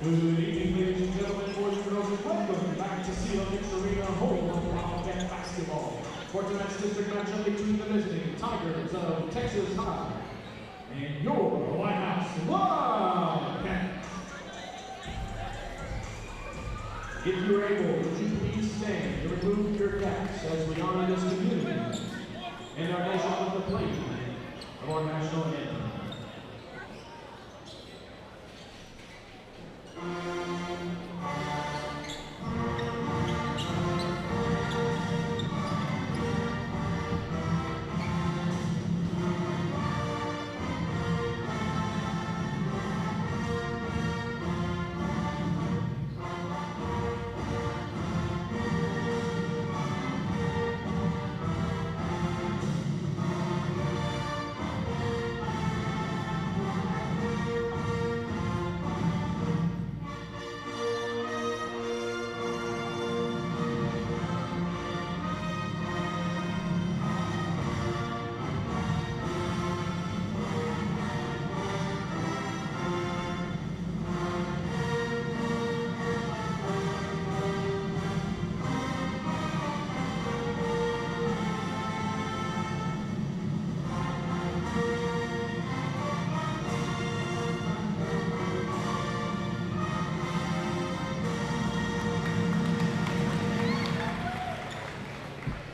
Good evening, ladies and gentlemen, boys and girls, and welcome back to NETSN Arena, home of Wildcat basketball. For tonight's district matchup between the visiting Tigers of Texas High and your Whitehouse Wildcats. If you're able, would you please stand and remove your caps as we honor this community and our nation with the playing of our national anthem.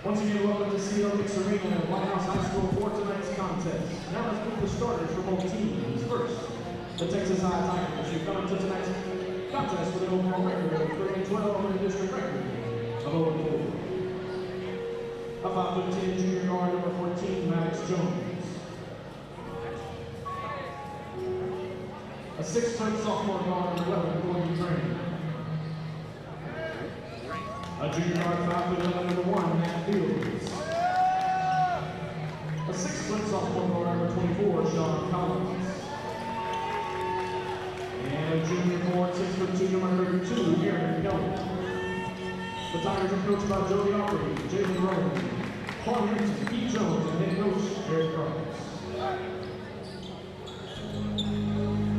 Once again, welcome to NETSN Arena at Whitehouse High School for tonight's contest. Now let's meet the starters for both teams. First, the Texas High Tigers, who come into tonight's contest with an overall record of 3-12 and a district record of 0-4. A 5'10" junior guard, number 14, Maddox Jones. A 6-foot sophomore guard, number 11, Gordon Train. A junior guard, 5'11", number 1, Matt Fields. A 6-foot sophomore guard, number 24, Sean Collins. And a junior forward, 6'2", number 32, Aaron Kelly. The Tigers are coached by Jody Aubrey, Jalen Rowan, Paul Henson, Pete Jones, and head coach Eric Cross.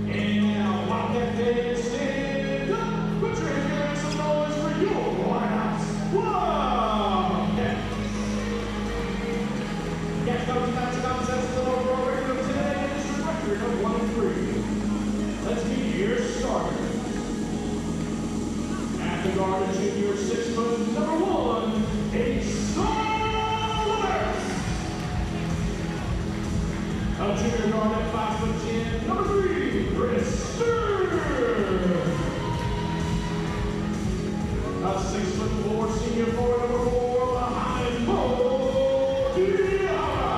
And now, Wildcat fans, stand up! Put your hands together and some noise for your Whitehouse Wildcats! Cats come tonight's contest with an overall record of 10 and a district record of 1-3. Let's meet your starters. At the guard, a junior 6', number 1, Ace Solers. A junior guard at 5'10", number 3, Chris Stern. A 6'4" senior forward, number 4, behind Mo Diarra.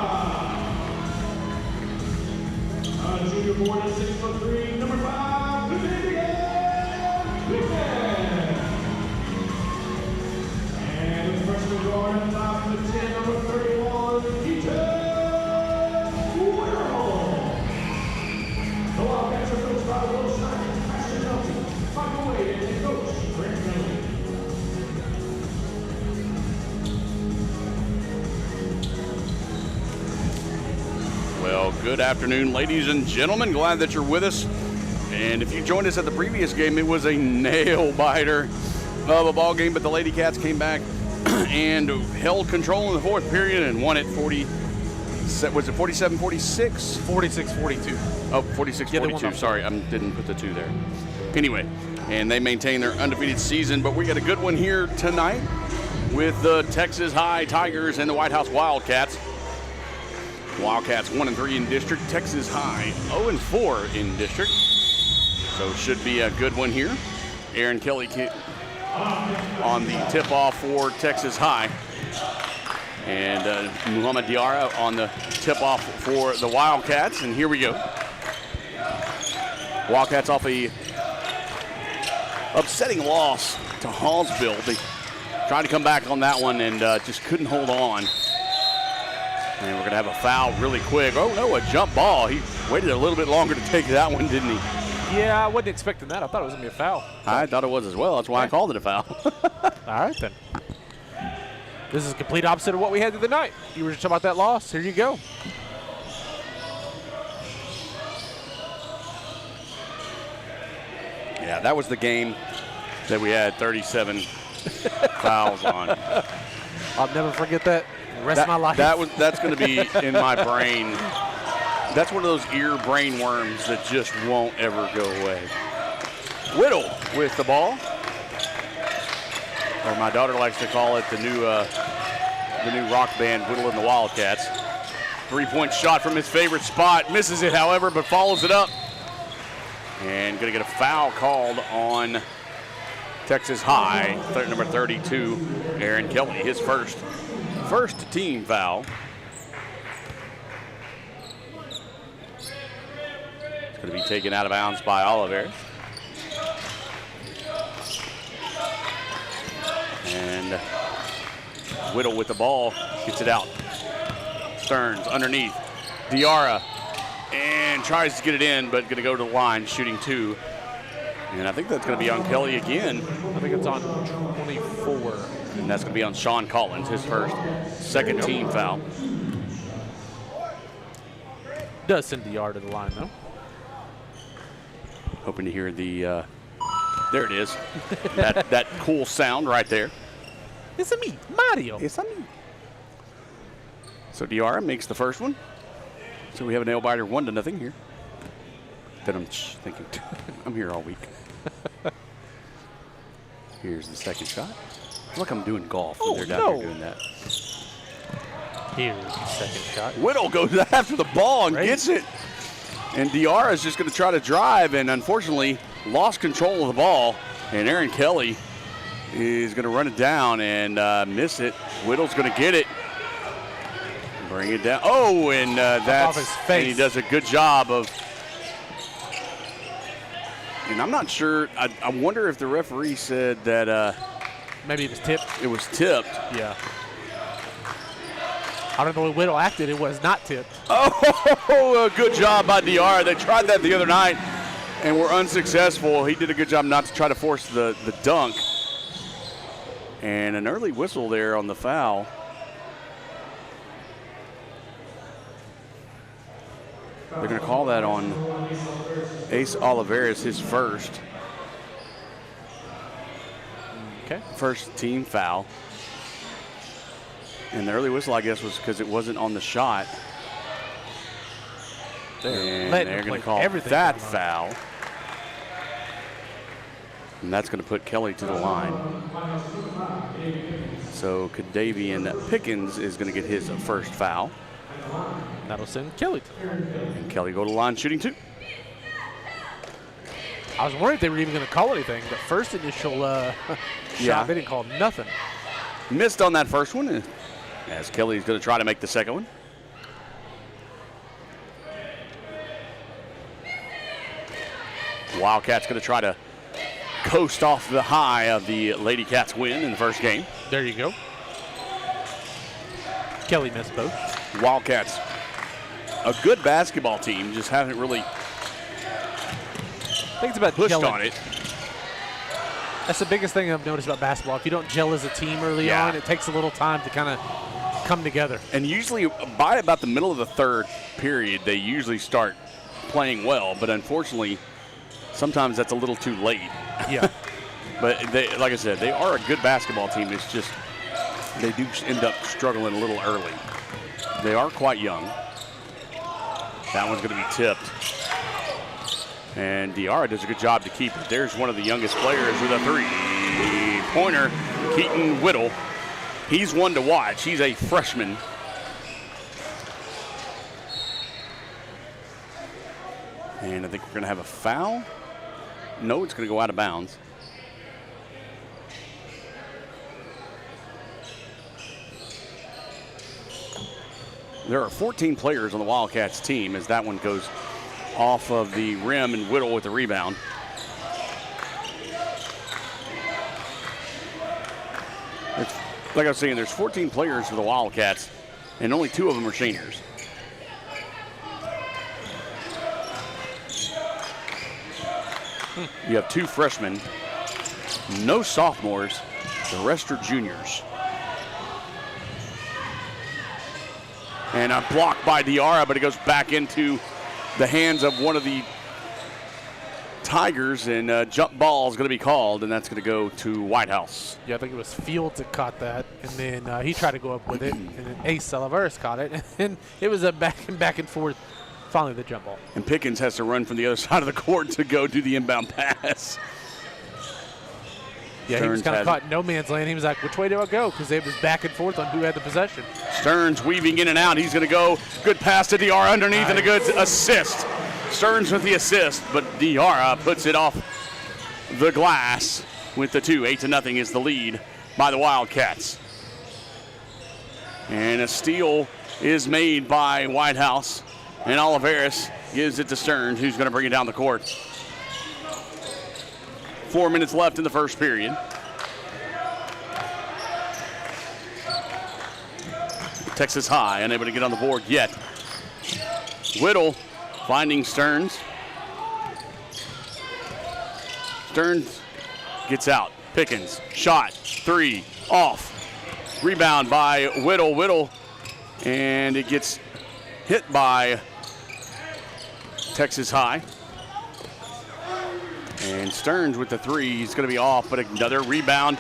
A junior forward at 6'3", number 5, Vivian Wickman. And the freshman guard at 5'10", number 31, Peter Whitehouse. The Wildcats are coached by Will Schneider, Ashton Nelson, Michael Wade, and head coach Grant Miller. Well, good afternoon, ladies and gentlemen. Glad that you're with us. And if you joined us at the previous game, it was a nail-biter of a ball game, but the Lady Cats came back and held control in the fourth period and won it 40. Was it 47-46? 46-42. Oh, 46-42. Sorry, I didn't put the 2 there. Anyway, and they maintain their undefeated season, but we got a good one here tonight with the Texas High Tigers and the Whitehouse Wildcats. Wildcats 1-3 in district. Texas High 0-4 in district. So it should be a good one here. Aaron Kelly on the tip-off for Texas High. And Muhammad Diarra on the tip-off for the Wildcats. And here we go. Wildcats off a upsetting loss to Hallsville. They tried to come back on that one and just couldn't hold on. And we're going to have a foul really quick. Oh, no, a jump ball. He waited a little bit longer to take that one, didn't he? Yeah, I wasn't expecting that. I thought it was going to be a foul. I thought it was as well. That's why I called it a foul. All right, then. This is the complete opposite of what we had the other night. You were just talking about that loss. Here you go. Yeah, that was the game that we had 37 fouls on. I'll never forget that the rest of my life. That's going to be in my brain. That's one of those ear brain worms that just won't ever go away. Whittle with the ball. Or my daughter likes to call it the new rock band, Whittle and the Wildcats. 3-point shot from his favorite spot. Misses it, however, but follows it up. And going to get a foul called on Texas High, number 32, Aaron Kelly, his first team foul. It's going to be taken out of bounds by Oliveira. And Whittle with the ball, gets it out. Stearns underneath. Diarra, and tries to get it in, but going to go to the line, shooting 2. And I think that's going to be on Kelly again. I think it's on 24. And that's going to be on Sean Collins, his second team foul. Does send Diarra to the line, though. Hoping to hear the, there it is. that cool sound right there. It's a me, Mario. It's a me. So Diarra makes the first one. So we have a nail biter 1-0 here. Then I'm thinking, I'm here all week. Here's the second shot. It's like I'm doing golf when they're down there doing that. Here's the second shot. Whittle goes after the ball and gets it. And Diarra is just going to try to drive and unfortunately lost control of the ball. And Aaron Kelly is going to run it down and miss it. Whittle's going to get it. Bring it down. Oh, and that's off his face. And he does a good job of. And I'm not sure. I wonder if the referee said that. Maybe it was tipped. It was tipped. Yeah. I don't know the way Whittle acted. It was not tipped. Oh, a good job by Diarra. They tried that the other night and were unsuccessful. He did a good job not to try to force the dunk. And an early whistle there on the foul. They're going to call that on Ace Oliveira, his first. Okay. First team foul. And the early whistle, I guess, was because it wasn't on the shot. And they're going to call that foul. And that's going to put Kelly to the line. So Kadavian Pickens is going to get his first foul. That'll send Kelly. And Kelly go to the line shooting 2. I was wondering if they were even going to call anything. The first initial shot, they didn't call nothing. Missed on that first one, as Kelly's going to try to make the second one. Wildcats going to try to coast off the high of the Lady Cats win in the first game. There you go. Kelly missed both. Wildcats, a good basketball team, just haven't really pushed on it. That's the biggest thing I've noticed about basketball. If you don't gel as a team early on, it takes a little time to kind of come together. And usually by about the middle of the third period, they usually start playing well, but unfortunately, sometimes that's a little too late. Yeah. But they, like I said, they are a good basketball team. It's just they do end up struggling a little early. They are quite young. That one's going to be tipped. And Diarra does a good job to keep it. There's one of the youngest players with a 3-pointer, Keaton Whittle. He's one to watch. He's a freshman. And I think we're going to have a foul. No, it's going to go out of bounds. There are 14 players on the Wildcats team as that one goes off of the rim and Whittle with the rebound. Like I was saying, there's 14 players for the Wildcats, and only 2 of them are seniors. You have 2 freshmen, no sophomores, the rest are juniors. And a block by Diarra, but it goes back into the hands of one of the Tigers, and jump ball is going to be called, and that's going to go to Whitehouse. Yeah, I think it was Fields that caught that, and then he tried to go up with it, and then Ace Salaveras caught it, and it was a back and forth. Finally, the jump ball. And Pickens has to run from the other side of the court to go do the inbound pass. Yeah, he was kind of caught in no man's land. He was like, which way do I go? Because it was back and forth on who had the possession. Stearns weaving in and out. He's going to go. Good pass to Diarra underneath, nice. And a good assist. Stearns with the assist, but Diarra puts it off the glass with the 2. 8-0 is the lead by the Wildcats. And a steal is made by Whitehouse, and Oliveras gives it to Stearns, who's going to bring it down the court. 4 minutes left in the first period. Texas High unable to get on the board yet. Whittle finding Stearns. Stearns gets out. Pickens, shot, 3, off. Rebound by Whittle. Whittle, and it gets hit by Texas High. And Stearns with the 3, he's going to be off, but another rebound.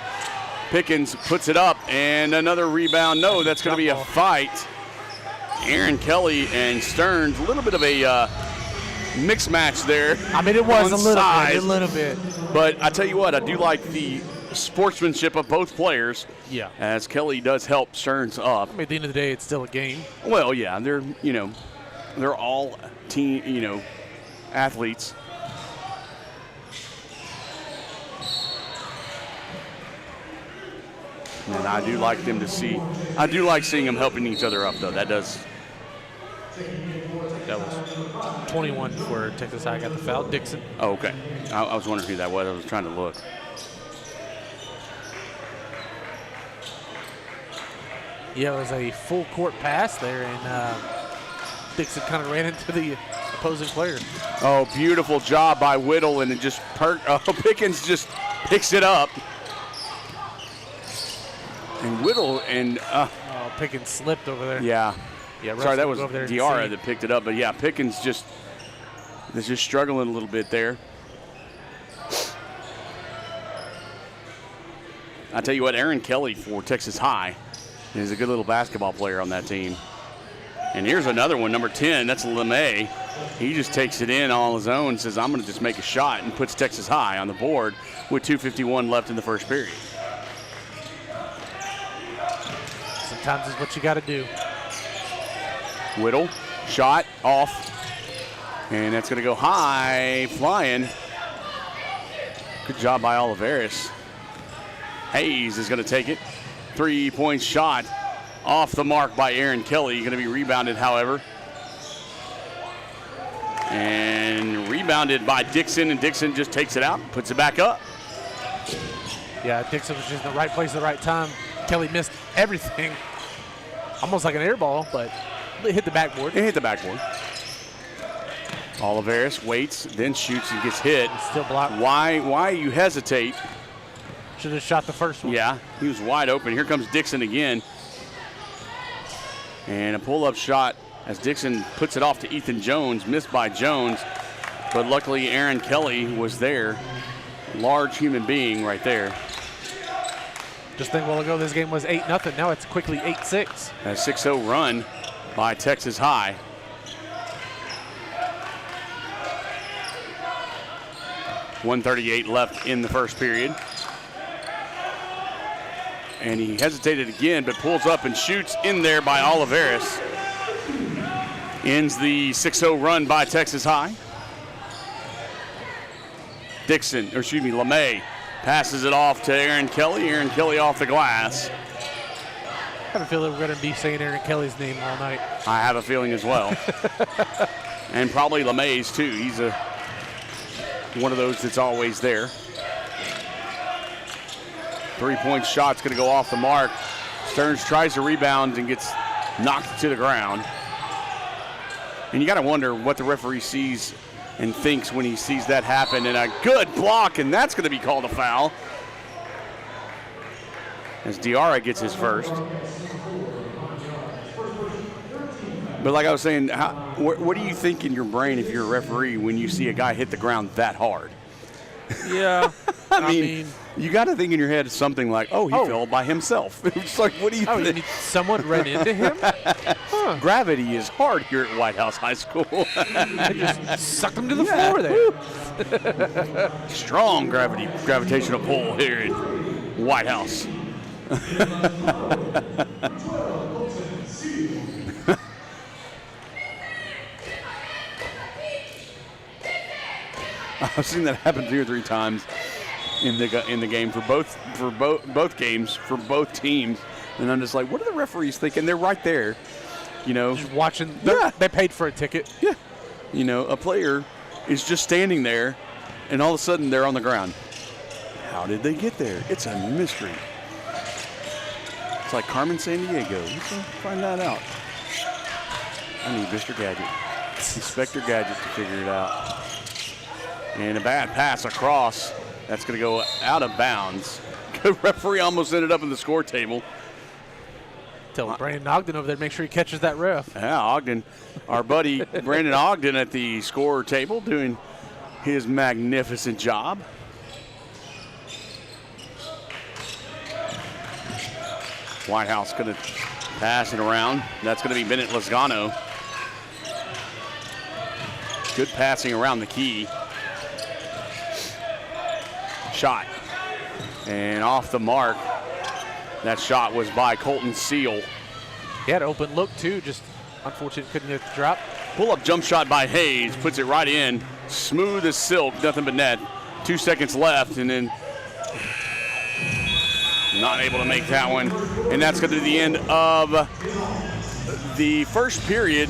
Pickens puts it up, and another rebound. No, that's going to be a fight. Aaron Kelly and Stearns, a little bit of a mixed match there. I mean, it was a little bit. But I tell you what, I do like the sportsmanship of both players. Yeah. As Kelly does help Stearns up. I mean, at the end of the day, it's still a game. Well, yeah, they're all team, athletes. And I do like seeing them helping each other up, though. That was 21 for Texas High got the foul. Dixon. Oh, okay. I was wondering who that was. I was trying to look. Yeah, it was a full court pass there, and Dixon kind of ran into the opposing player. Oh, beautiful job by Whittle, and it just Pickens just picks it up. And Whittle and Pickens slipped over there. Yeah. Sorry, that was Diarra that picked it up, but yeah, Pickens is just struggling a little bit there. I tell you what, Aaron Kelly for Texas High is a good little basketball player on that team. And here's another one, number 10. That's LeMay. He just takes it in all his own, says, I'm going to just make a shot, and puts Texas High on the board with 2:51 left in the first period. Sometimes it's what you got to do. Whittle, shot, off. And that's going to go high, flying. Good job by Oliveras. Hayes is going to take it. 3-point shot off the mark by Aaron Kelly. Going to be rebounded, however. And rebounded by Dixon, and Dixon just takes it out, puts it back up. Yeah, Dixon was just in the right place at the right time. Kelly missed everything. Almost like an air ball, but it hit the backboard. It hit the backboard. Oliveras waits, then shoots and gets hit. It's still blocked. Why you hesitate? Should have shot the first one. Yeah, he was wide open. Here comes Dixon again. And a pull-up shot as Dixon puts it off to Ethan Jones, missed by Jones. But luckily Aaron Kelly was there. Large human being right there. Just think a while ago this game was 8-0. Now it's quickly 8-6. A 6-0 run by Texas High. .138 left in the first period. And he hesitated again, but pulls up and shoots in there by Oliveras. Ends the 6-0 run by Texas High. LeMay passes it off to Aaron Kelly. Aaron Kelly off the glass. I have a feeling we're going to be saying Aaron Kelly's name all night. I have a feeling as well. And probably LeMay's too. He's one of those that's always there. 3-point shot's going to go off the mark. Stearns tries to rebound and gets knocked to the ground. And you got to wonder what the referee sees and thinks when he sees that happen. And a good block, and that's going to be called a foul. As Diarra gets his first. But like I was saying, what do you think in your brain if you're a referee when you see a guy hit the ground that hard? Yeah. I mean, you got to think in your head something like, oh, he fell by himself. It's like, what do you think? You mean someone ran into him? Huh. Gravity is hard here at Whitehouse High School. They just sucked him to the floor there. Strong gravitational pull here at Whitehouse. I've seen that happen 2 or 3 times in the game for both games for both teams, and I'm just like, what are the referees thinking? They're right there, you know, just watching. Yeah. They paid for a ticket. Yeah, you know, a player is just standing there, and all of a sudden they're on the ground. How did they get there? It's a mystery. It's like Carmen Sandiego. Let's find that out. I need Mr. Gadget, Inspector Gadget, to figure it out. And a bad pass across. That's going to go out of bounds. The referee almost ended up in the score table. Tell Brandon Ogden over there to make sure he catches that ref. Yeah, Ogden, our buddy Brandon Ogden at the score table doing his magnificent job. Whitehouse going to pass it around. That's going to be Bennett Lozano. Good passing around the key. Shot. And off the mark. That shot was by Colton Seal. He had an open look, too. Just unfortunate couldn't get the drop. Pull-up jump shot by Hayes. Puts it right in. Smooth as silk. Nothing but net. 2 seconds left. And then not able to make that one. And that's going to be the end of the first period.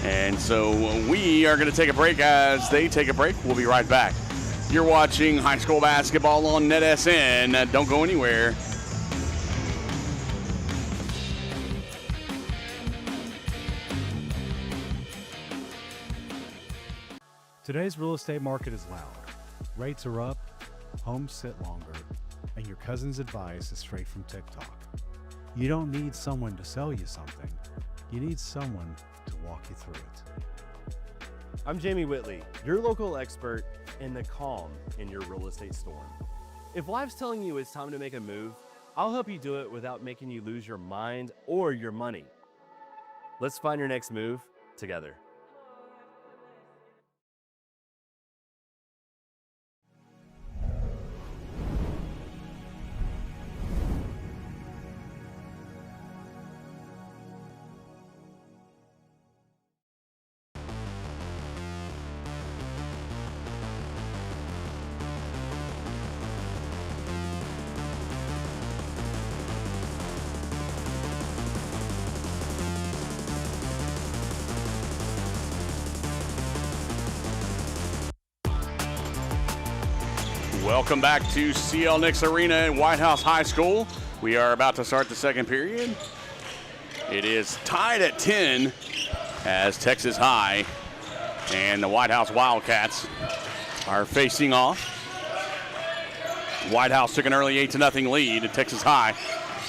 And so we are going to take a break. As they take a break, we'll be right back. You're watching high school basketball on NETSN. Don't go anywhere. Today's real estate market is loud. Rates are up, homes sit longer, and your cousin's advice is straight from TikTok. You don't need someone to sell you something. You need someone to walk you through it. I'm Jamie Whitley, your local expert in the calm in your real estate storm. If life's telling you it's time to make a move, I'll help you do it without making you lose your mind or your money. Let's find your next move together. Welcome back to CL Nix Arena at Whitehouse High School. We are about to start the second period. It is tied at 10 as Texas High and the Whitehouse Wildcats are facing off. Whitehouse took an early 8-0 lead, and Texas High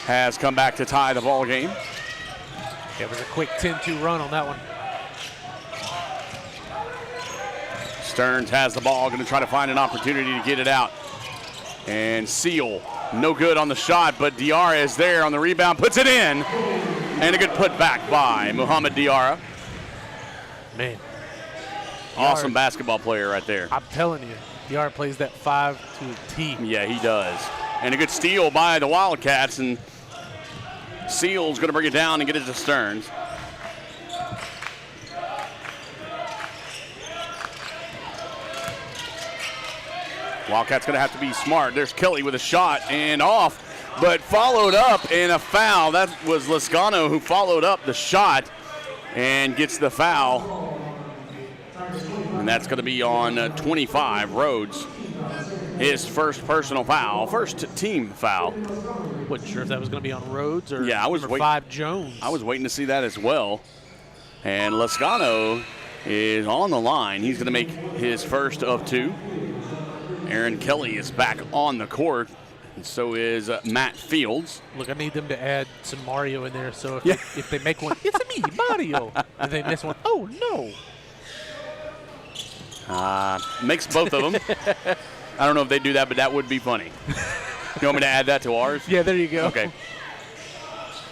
has come back to tie the ball game. Yeah, it was a quick 10-2 run on that one. Stearns has the ball, going to try to find an opportunity to get it out. And Seal, no good on the shot, but Diarra is there on the rebound, puts it in. And a good putback by Muhammad Diarra. Man. Awesome basketball player right there. I'm telling you, Diarra plays that 5 to a T. Yeah, he does. And a good steal by the Wildcats, and Seal's going to bring it down and get it to Stearns. Wildcats going to have to be smart. There's Kelly with a shot and off, but followed up and a foul. That was Lozano who followed up the shot and gets the foul. And that's going to be on 25, Rhodes. His first personal foul, first team foul. Wasn't sure if that was going to be on Rhodes or I was number 5 Jones. I was waiting to see that as well. And Lozano is on the line. He's going to make his first of 2. Aaron Kelly is back on the court And so is Matt Fields. Look, I need them to add some Mario in there. So Yeah. if they make one, it's me, Mario. And they miss one, oh, no. Makes both of them. I don't know if they do that, but that would be funny. You want me to add that to ours? Yeah, there you go. Okay.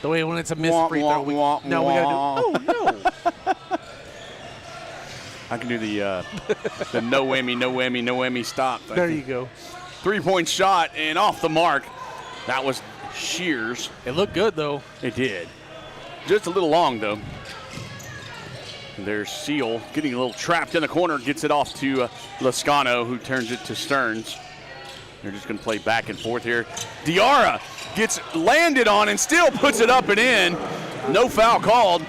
The way when it's a missed free throw, we got to do, oh, no. I can do the no whammy, no whammy, no whammy stop. There you go. 3-point shot and off the mark. That was Shears. It looked good, though. It did. Just a little long, though. There's Seal getting a little trapped in the corner, gets it off to Lascano, who turns it to Stearns. They're just going to play back and forth here. Diarra gets landed on and still puts it up and in. No foul called.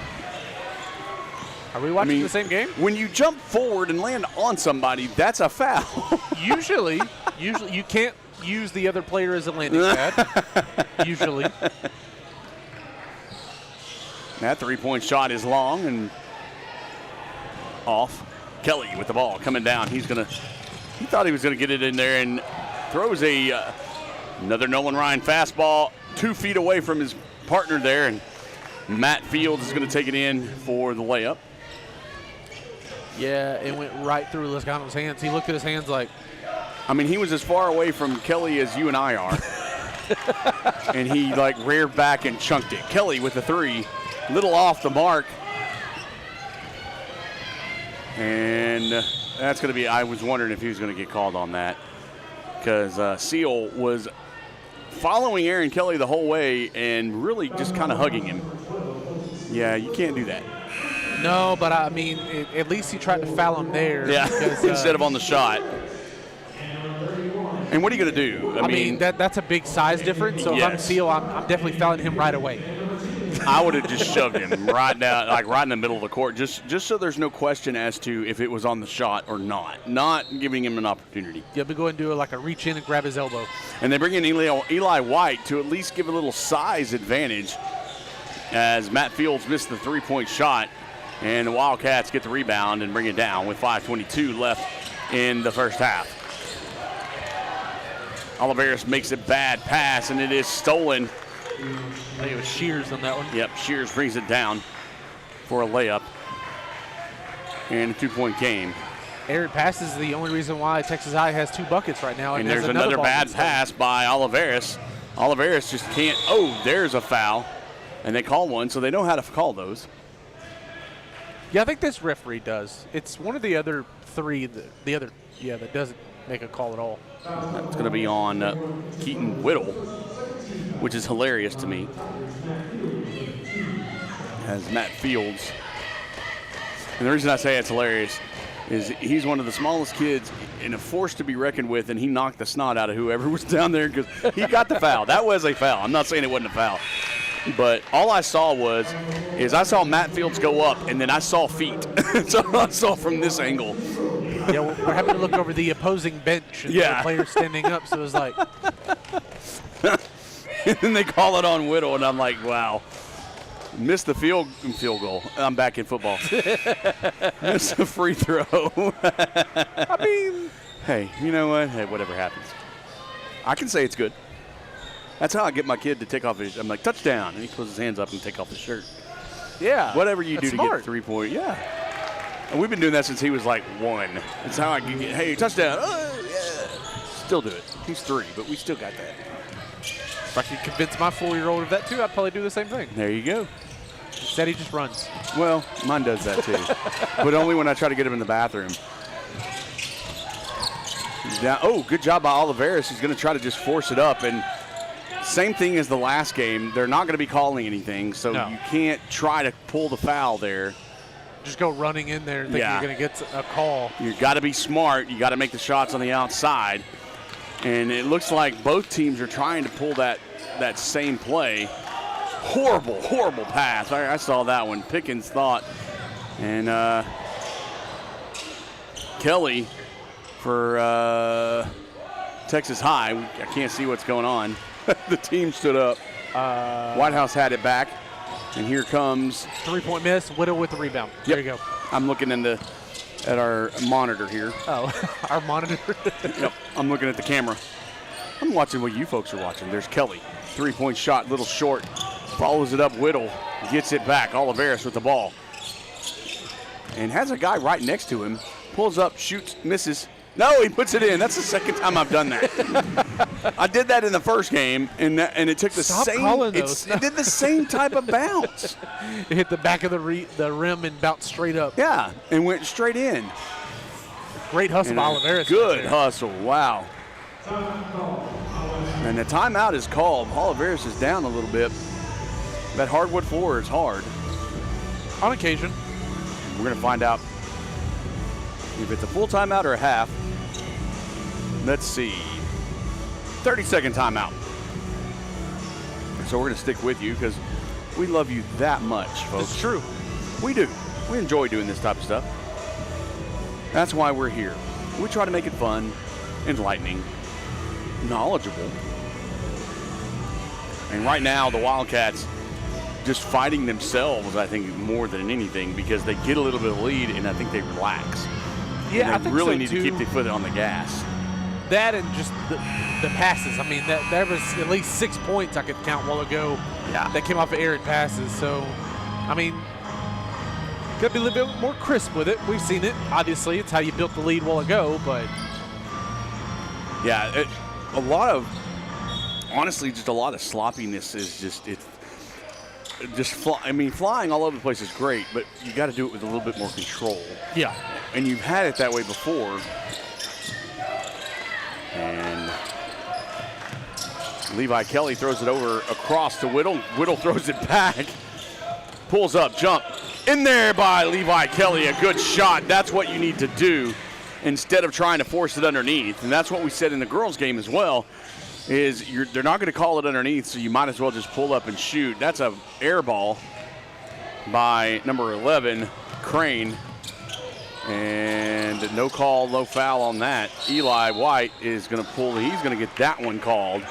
Are we watching the same game? When you jump forward and land on somebody, that's a foul. Usually you can't use the other player as a landing pad. Usually. That 3-point shot is long and off. Kelly with the ball coming down. He thought he was gonna get it in there and throws another Nolan Ryan fastball 2 feet away from his partner there, and Matt Fields is gonna take it in for the layup. Yeah, it went right through Lascano's hands. He looked at his hands like, I mean, he was as far away from Kelly as you and I are. And he like reared back and chunked it. Kelly with the 3, little off the mark. And that's going to be, I was wondering if he was going to get called on that, because Seal was following Aaron Kelly the whole way and really just kind of hugging him. Yeah, you can't do that. no, but I mean, at least he tried to foul him there. Yeah, because, instead of on the shot. And what are you going to do? I mean that's a big size difference. So if I'm Yes. Seal, I'm definitely fouling him right away. I would have just shoved him right down, like right in the middle of the court, just so there's no question as to if it was on the shot or not giving him an opportunity. Yeah, but go ahead and do like a reach in and grab his elbow. And they bring in Eli White to at least give a little size advantage, as Matt Fields missed the 3-point shot, and the Wildcats get the rebound and bring it down with 5:22 left in the first half. Oliveris makes a bad pass, and it is stolen. I think it was Shears on that one. Yep, Shears brings it down for a layup and a 2-point game. Errant pass is the only reason why Texas High has 2 buckets right now. And there's another bad pass by Oliveris. Oliveris just can't. Oh, there's a foul. And they call one, so they know how to call those. Yeah, I think this referee does. It's one of the other 3, that doesn't make a call at all. That's going to be on Keaton Whittle, which is hilarious to me. As Matt Fields. And the reason I say it's hilarious is he's one of the smallest kids and a force to be reckoned with, and he knocked the snot out of whoever was down there because he got the foul. That was a foul. I'm not saying it wasn't a foul. But all I saw I saw Matt Fields go up, and then I saw feet. So I saw from this angle. Yeah, we're having to look over the opposing bench and the players standing up, so it was like. And then they call it on Whittle, and I'm like, wow. Missed the field goal. I'm back in football. Missed a free throw. I mean. Hey, you know what? Hey, whatever happens. I can say it's good. That's how I get my kid to take off his. I'm like, touchdown. And he puts his hands up and take off his shirt. Yeah. Whatever you do that's to smart. get 3-point. Yeah. And we've been doing that since he was like 1. That's how I get, hey, touchdown. Oh, yeah. Still do it. He's 3, but we still got that. If I could convince my 4-year-old of that too, I'd probably do the same thing. There you go. Instead, he just runs. Well, mine does that too. But only when I try to get him in the bathroom. He's down. Oh, good job by Oliveris. He's going to try to just force it up. And same thing as the last game. They're not going to be calling anything, so you can't try to pull the foul there. Just go running in there thinking you're going to get a call. You got to be smart. You got to make the shots on the outside. And it looks like both teams are trying to pull that same play. Horrible, horrible pass. I saw that one. Pickens thought. And Kelly for Texas High. I can't see what's going on. The team stood up. Whitehouse had it back. And here comes 3-point miss. Whittle with the rebound. Yep. There you go. I'm looking at our monitor here. Oh, our monitor. Yep, I'm looking at the camera. I'm watching what you folks are watching. There's Kelly. 3-point shot, little short. Follows it up. Whittle gets it back. Oliveris with the ball. And has a guy right next to him. Pulls up, shoots, misses. No, he puts it in. That's the second time I've done that. I did that in the first game, and it took the Stop same. calling those. It did the same type of bounce. It hit the back of the rim and bounced straight up. Yeah, and went straight in. Great hustle by Oliveris. Good hustle. Wow. And the timeout is called. Oliveris is down a little bit. That hardwood floor is hard. On occasion. We're going to find out if it's a full timeout or a half. Let's see. 30-second timeout. So we're going to stick with you because we love you that much, folks. It's true. We do. We enjoy doing this type of stuff. That's why we're here. We try to make it fun, enlightening, knowledgeable. And right now, the Wildcats just fighting themselves, I think, more than anything, because they get a little bit of lead and I think they relax. Yeah, and I they think really so need too. to keep their foot on the gas. That and just the passes. I mean, there was at least 6 points I could count a while ago that came off of errant passes. So, I mean, got to be a little bit more crisp with it. We've seen it. Obviously, it's how you built the lead a while ago, but. Yeah, honestly, just a lot of sloppiness is flying all over the place is great, but you got to do it with a little bit more control. Yeah. And you've had it that way before. And Levi Kelly throws it over across to Whittle. Whittle throws it back. Pulls up, jump. In there by Levi Kelly, a good shot. That's what you need to do instead of trying to force it underneath. And that's what we said in the girls' game as well, is they're not going to call it underneath, so you might as well just pull up and shoot. That's a air ball by number 11, Crane. And no call, no foul on that. Eli White is going to pull. He's going to get that one called.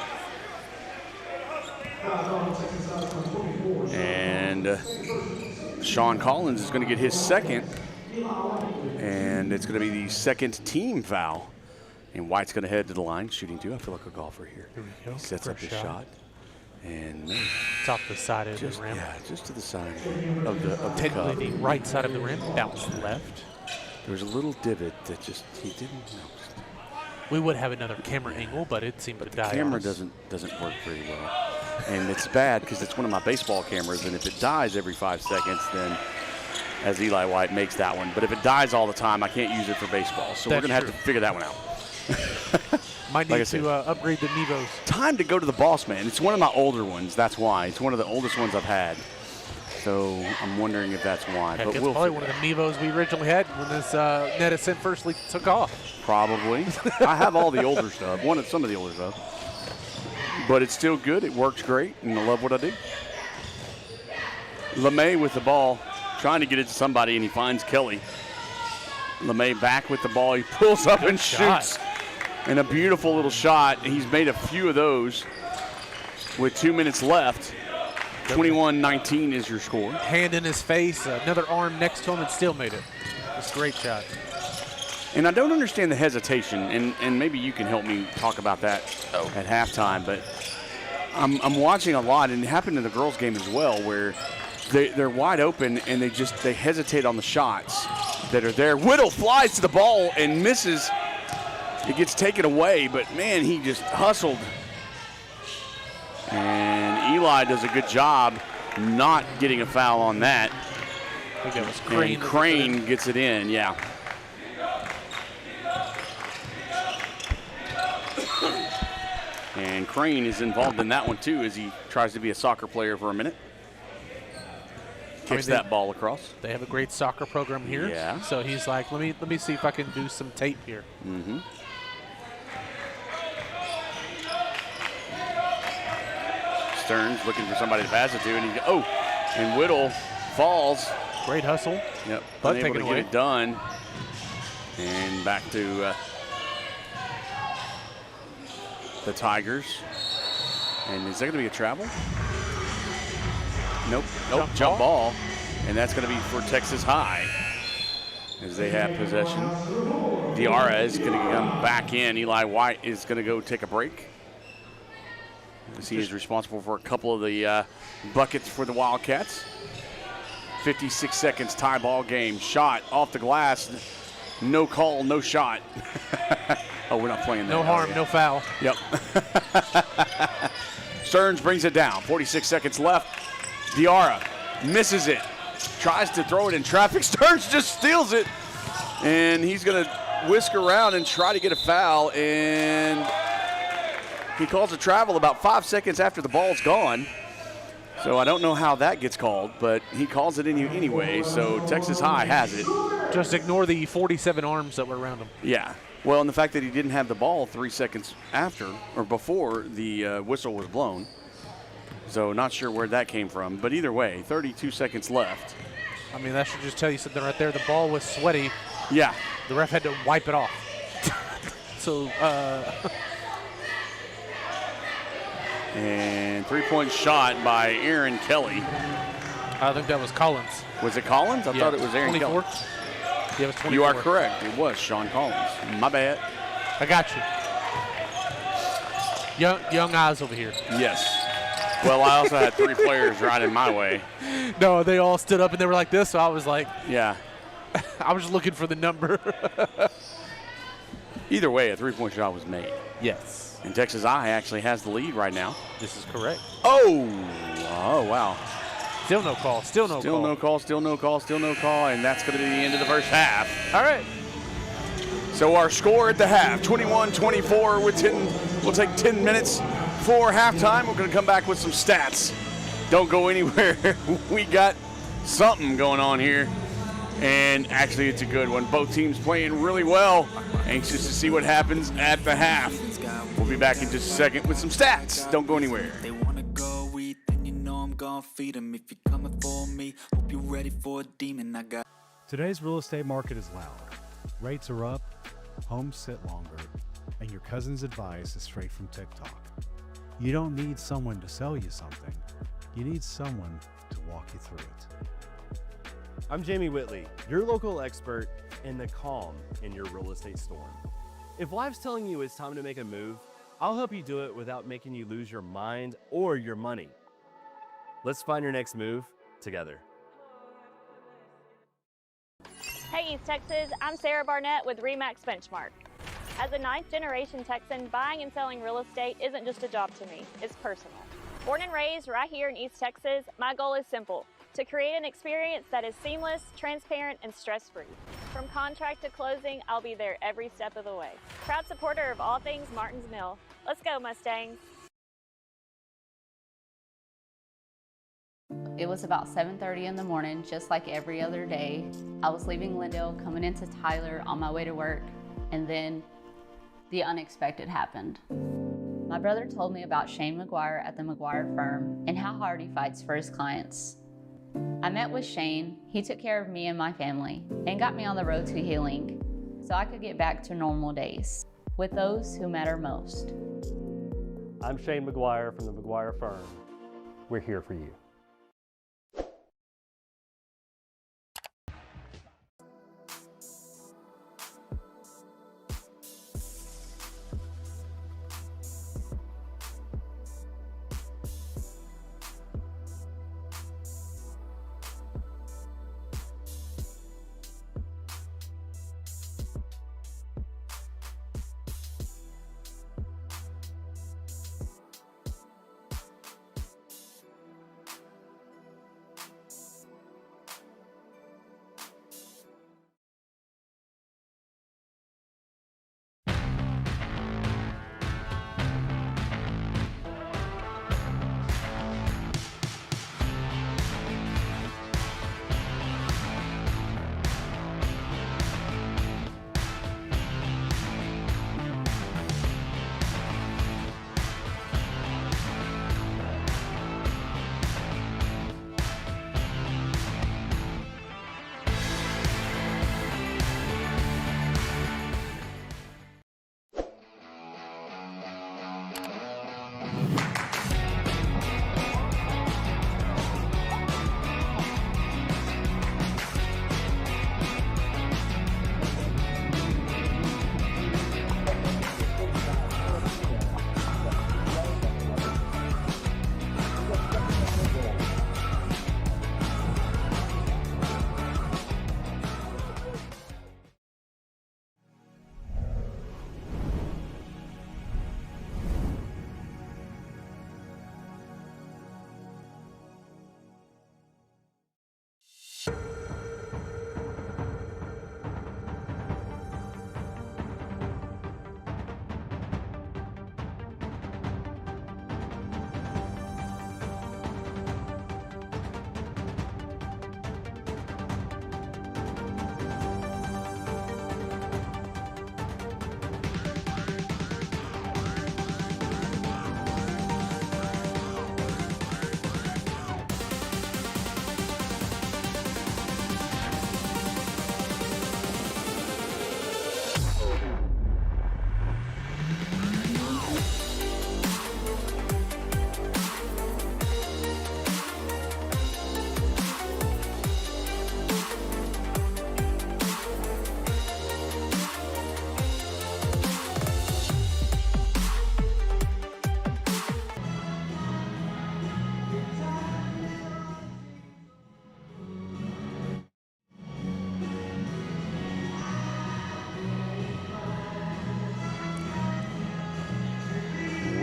And Sean Collins is going to get his second. And it's going to be the second team foul. And White's going to head to the line, shooting two. I feel like a golfer here. Here we go. He sets up his shot. And It's off the side of the rim. Yeah, just to the side of the cup. Technically the right side of the rim, bounce left. There was a little divot that just he didn't know. We would have another camera angle, but it seemed to die. The camera on us. doesn't work very well, and it's bad because it's one of my baseball cameras, and if it dies every 5 seconds, then as Eli White makes that one. But if it dies all the time, I can't use it for baseball. So we're gonna have to figure that one out. Might need to upgrade the Nevos. Time to go to the Boss Man. It's one of my older ones. That's why. It's one of the oldest ones I've had. So I'm wondering if that's why. Heck, but it's we'll probably one of the Nevos we originally had when this NETSN first league took off. Probably. I have all the older stuff. Some of the older stuff. But it's still good. It works great, and I love what I do. LeMay with the ball, trying to get it to somebody, and he finds Kelly. LeMay back with the ball. He pulls up and shoots. And a beautiful little shot. He's made a few of those with 2 minutes left. 21-19 is your score. Hand in his face, another arm next to him, and still made it. It's a great shot. And I don't understand the hesitation, and maybe you can help me talk about that at halftime, but I'm watching a lot, and it happened in the girls' game as well, where they're wide open, and they hesitate on the shots that are there. Whittle flies to the ball and misses. It gets taken away, but, man, he just hustled. And Eli does a good job not getting a foul on that. I think that was Crane. And Crane gets it in, yeah. And Crane is involved in that one, too, as he tries to be a soccer player for a minute. Kicks that ball across. They have a great soccer program here. Yeah. So he's like, let me see if I can do some tape here. Mm-hmm. Stearns looking for somebody to pass it to, and and Whittle falls. Great hustle. Yep. But Unable taken to away. get it done. And back to the Tigers. And is that going to be a travel? Nope. Jump ball. And that's going to be for Texas High as they have possession. Diarra is going to come back in. Eli White is going to go take a break. as he is responsible for a couple of the buckets for the Wildcats. 56 seconds, tie ball game. Shot off the glass. No call, no shot. Oh, we're not playing that. No harm, no foul. Yep. Stearns brings it down. 46 seconds left. Diarra misses it. Tries to throw it in traffic. Stearns just steals it. And he's going to whisk around and try to get a foul. And he calls a travel about 5 seconds after the ball's gone. So I don't know how that gets called, but he calls it in anyway. So Texas High has it. Just ignore the 47 arms that were around him. Yeah. Well, and the fact that he didn't have the ball 3 seconds after or before the whistle was blown. So not sure where that came from. But either way, 32 seconds left. I mean, that should just tell you something right there. The ball was sweaty. Yeah. The ref had to wipe it off. So, and three-point shot by Aaron Kelly. I think that was Collins. Was it Collins? I thought it was Aaron 24. Kelly. Yeah, it was 24. You are correct. It was Sean Collins. My bad. I got you. Young eyes over here. Yes. Well, I also had 3 players right in my way. No, they all stood up and they were like this, so I was like, Yeah. I was just looking for the number. Either way, a three-point shot was made. Yes. And Texas High actually has the lead right now. This is correct. Oh, wow. Still no call. Still no Still call. no call, still no call, still no call, and that's going to be the end of the first half. All right. So our score at the half, 21-24 with 10, we'll take 10 minutes for halftime. We're going to come back with some stats. Don't go anywhere. We got something going on here. And actually, it's a good one. Both teams playing really well. Anxious to see what happens at the half. We'll be back in just a second with some stats. Don't go anywhere. They wanna go eat, then you know I'm gonna feed them. If you're coming for me, hope you're ready for a demon. I got Today's real estate market is loud. Rates are up, homes sit longer, and your cousin's advice is straight from TikTok. You don't need someone to sell you something. You need someone to walk you through it. I'm Jamie Whitley, your local expert in the calm in your real estate storm. If life's telling you it's time to make a move, I'll help you do it without making you lose your mind or your money. Let's find your next move together. Hey East Texas, I'm Sarah Barnett with RE/MAX Benchmark. As a 9th-generation Texan, buying and selling real estate isn't just a job to me, it's personal. Born and raised right here in East Texas, my goal is simple: to create an experience that is seamless, transparent, and stress-free. From contract to closing, I'll be there every step of the way. Proud supporter of all things Martins Mill. Let's go, Mustangs. It was about 7:30 in the morning, just like every other day. I was leaving Glendale, coming into Tyler on my way to work, and then the unexpected happened. My brother told me about Shane McGuire at the McGuire firm and how hard he fights for his clients. I met with Shane, he took care of me and my family, and got me on the road to healing so I could get back to normal days with those who matter most. I'm Shane McGuire from the McGuire firm. We're here for you.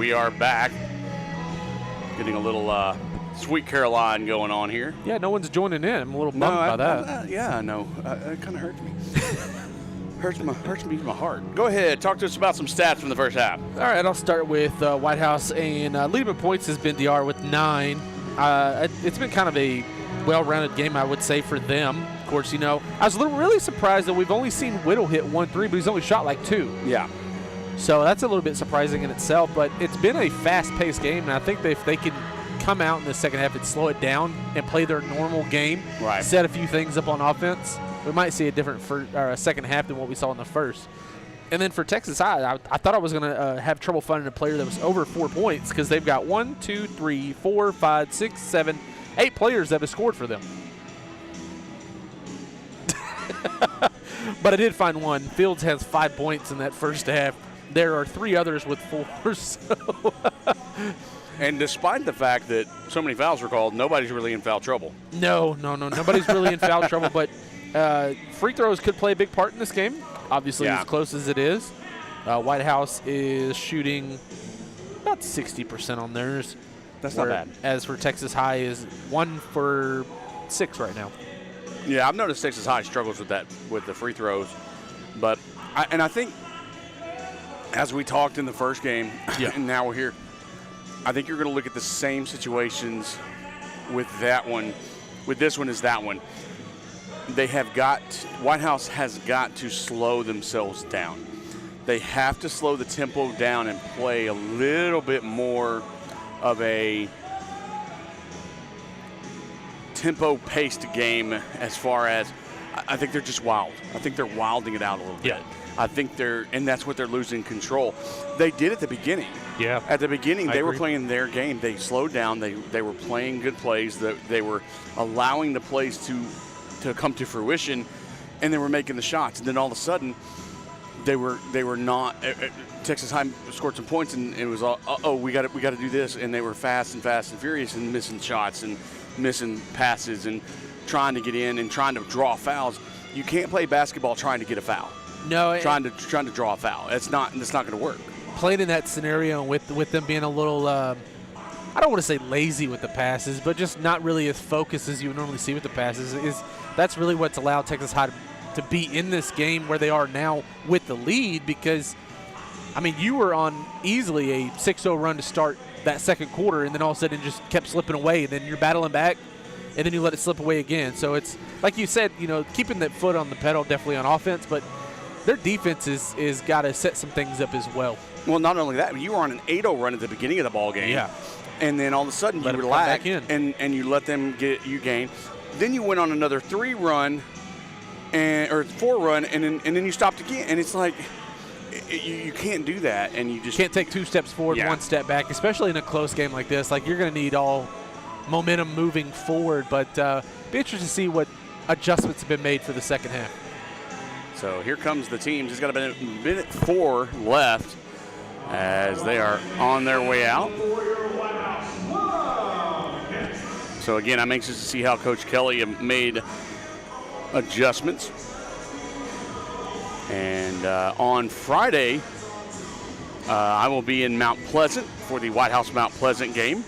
we are back. Getting a little Sweet Caroline going on here. Yeah, no one's joining in. I'm a little bummed by that. Yeah, I know. It kind of hurts me. hurts me in my heart. Go ahead. Talk to us about some stats from the first half. All right, I'll start with Whitehouse. And leading in points has been DR with 9. It's been kind of a well-rounded game, I would say, for them. Of course, I was really surprised that we've only seen Whittle hit 1 3, but he's only shot like 2. Yeah. So that's a little bit surprising in itself, but it's been a fast-paced game, and I think if they can come out in the second half and slow it down and play their normal game, right, set a few things up on offense, we might see a different second half than what we saw in the first. And then for Texas High, I thought I was going to have trouble finding a player that was over 4 points because they've got 1, 2, 3, 4, 5, 6, 7, 8 players that have scored for them. But I did find one. Fields has 5 points in that first half. There are 3 others with 4. So and despite the fact that so many fouls were called, nobody's really in foul trouble. No. Nobody's really in foul trouble, but free throws could play a big part in this game. Obviously, as close as it is. Whitehouse is shooting about 60% on theirs. That's not bad. As for Texas High is 1 for 6 right now. Yeah, I've noticed Texas High struggles with that, with the free throws. But I think as we talked in the first game, and now we're here, I think you're going to look at the same situations with that one, with this one as that one. Whitehouse has got to slow themselves down. They have to slow the tempo down and play a little bit more of a tempo-paced game as far as I think they're just wild. I think they're wilding it out a little bit. Yeah. I think and that's what they're losing control. They did at the beginning. Yeah. At the beginning, they were agree. playing their game. They slowed down. They were playing good plays. They were allowing the plays to come to fruition, and they were making the shots. And then all of a sudden, they were not. Texas High scored some points, and it was we got to do this. And they were fast and furious and missing shots and missing passes and trying to get in and trying to draw fouls. You can't play basketball trying to get a foul. No, trying to draw a foul. It's not going to work. Played in that scenario with them being a little, I don't want to say lazy with the passes, but just not really as focused as you would normally see with the passes. That's really what's allowed Texas High to be in this game where they are now with the lead because, I mean, you were on easily a 6-0 run to start that second quarter, and then all of a sudden just kept slipping away, and then you're battling back, and then you let it slip away again. So it's, like you said, keeping that foot on the pedal definitely on offense, but their defense is got to set some things up as well. Well, not only that, you were on an 8-0 run at the beginning of the ball game. Yeah. And then all of a sudden you relax and you let them get you gain. Then you went on another 3-run or 4-run, and then you stopped again. And it's like you can't do that, and you just can't take 2 steps forward, 1 step back, especially in a close game like this. Like, you're going to need all momentum moving forward, but be interested to see what adjustments have been made for the second half. So here comes the teams. It's got about minute 4 left as they are on their way out. So again, I'm anxious to see how Coach Kelly made adjustments. And on Friday, I will be in Mount Pleasant for the Whitehouse Mount Pleasant game.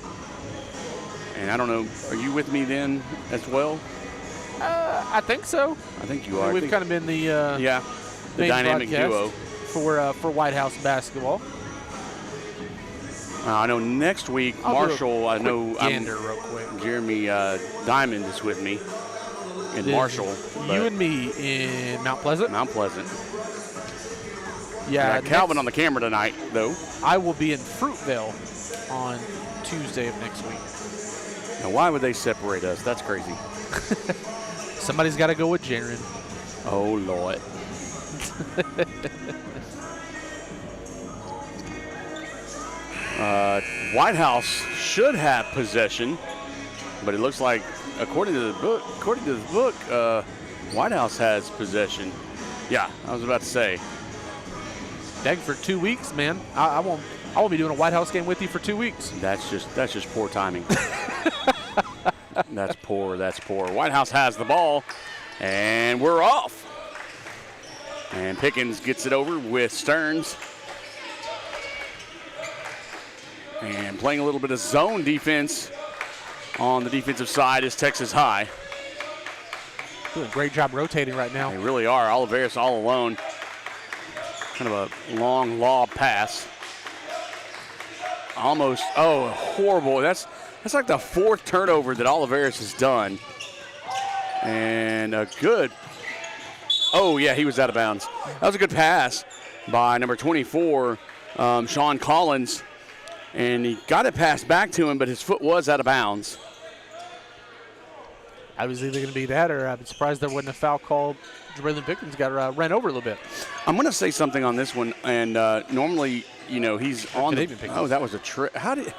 And I don't know, are you with me then as well? I think so. I think you are. We've kind of been the dynamic duo for Whitehouse basketball. I know next week, Marshall. I know real quick. Jeremy Diamond is with me in Marshall. You and me in Mount Pleasant. Mount Pleasant. Yeah. Calvin on the camera tonight, though. I will be in Fruitvale on Tuesday of next week. Now, why would they separate us? That's crazy. Somebody's got to go with Jaron. Oh, Lord. Whitehouse should have possession, but it looks like, according to the book, Whitehouse has possession. Yeah, I was about to say. Dang, for 2 weeks, man. I won't be doing a Whitehouse game with you for 2 weeks. That's just poor timing. That's poor. Whitehouse has the ball, and we're off. And Pickens gets it over with Stearns. And playing a little bit of zone defense on the defensive side is Texas High. Doing a great job rotating right now. They really are. Oliveris all alone. Kind of a long lob pass. Almost, oh, horrible. That's like the 4th turnover that Oliveris has done. And a good, oh yeah, he was out of bounds. That was a good pass by number 24, Sean Collins. And he got it passed back to him, but his foot was out of bounds. I was either going to be that, or I'm surprised there wasn't a foul called. Braylon Pickens got ran over a little bit. I'm going to say something on this one, and normally, you know, he's on the, oh, that was a trip. How did?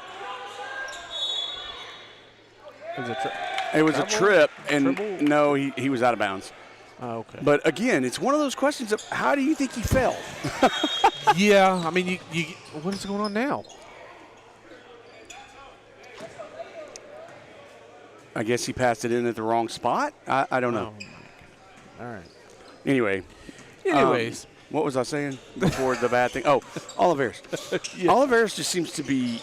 It was a trip, and triple? No, he was out of bounds. Oh, okay. But again, it's one of those questions of how do you think he fell? Yeah, I mean, you what is going on now? I guess he passed it in at the wrong spot. I don't know. All right. Anyway. Anyways. What was I saying before the bad thing? Oh, Oliveris. Yeah. Oliveris just seems to be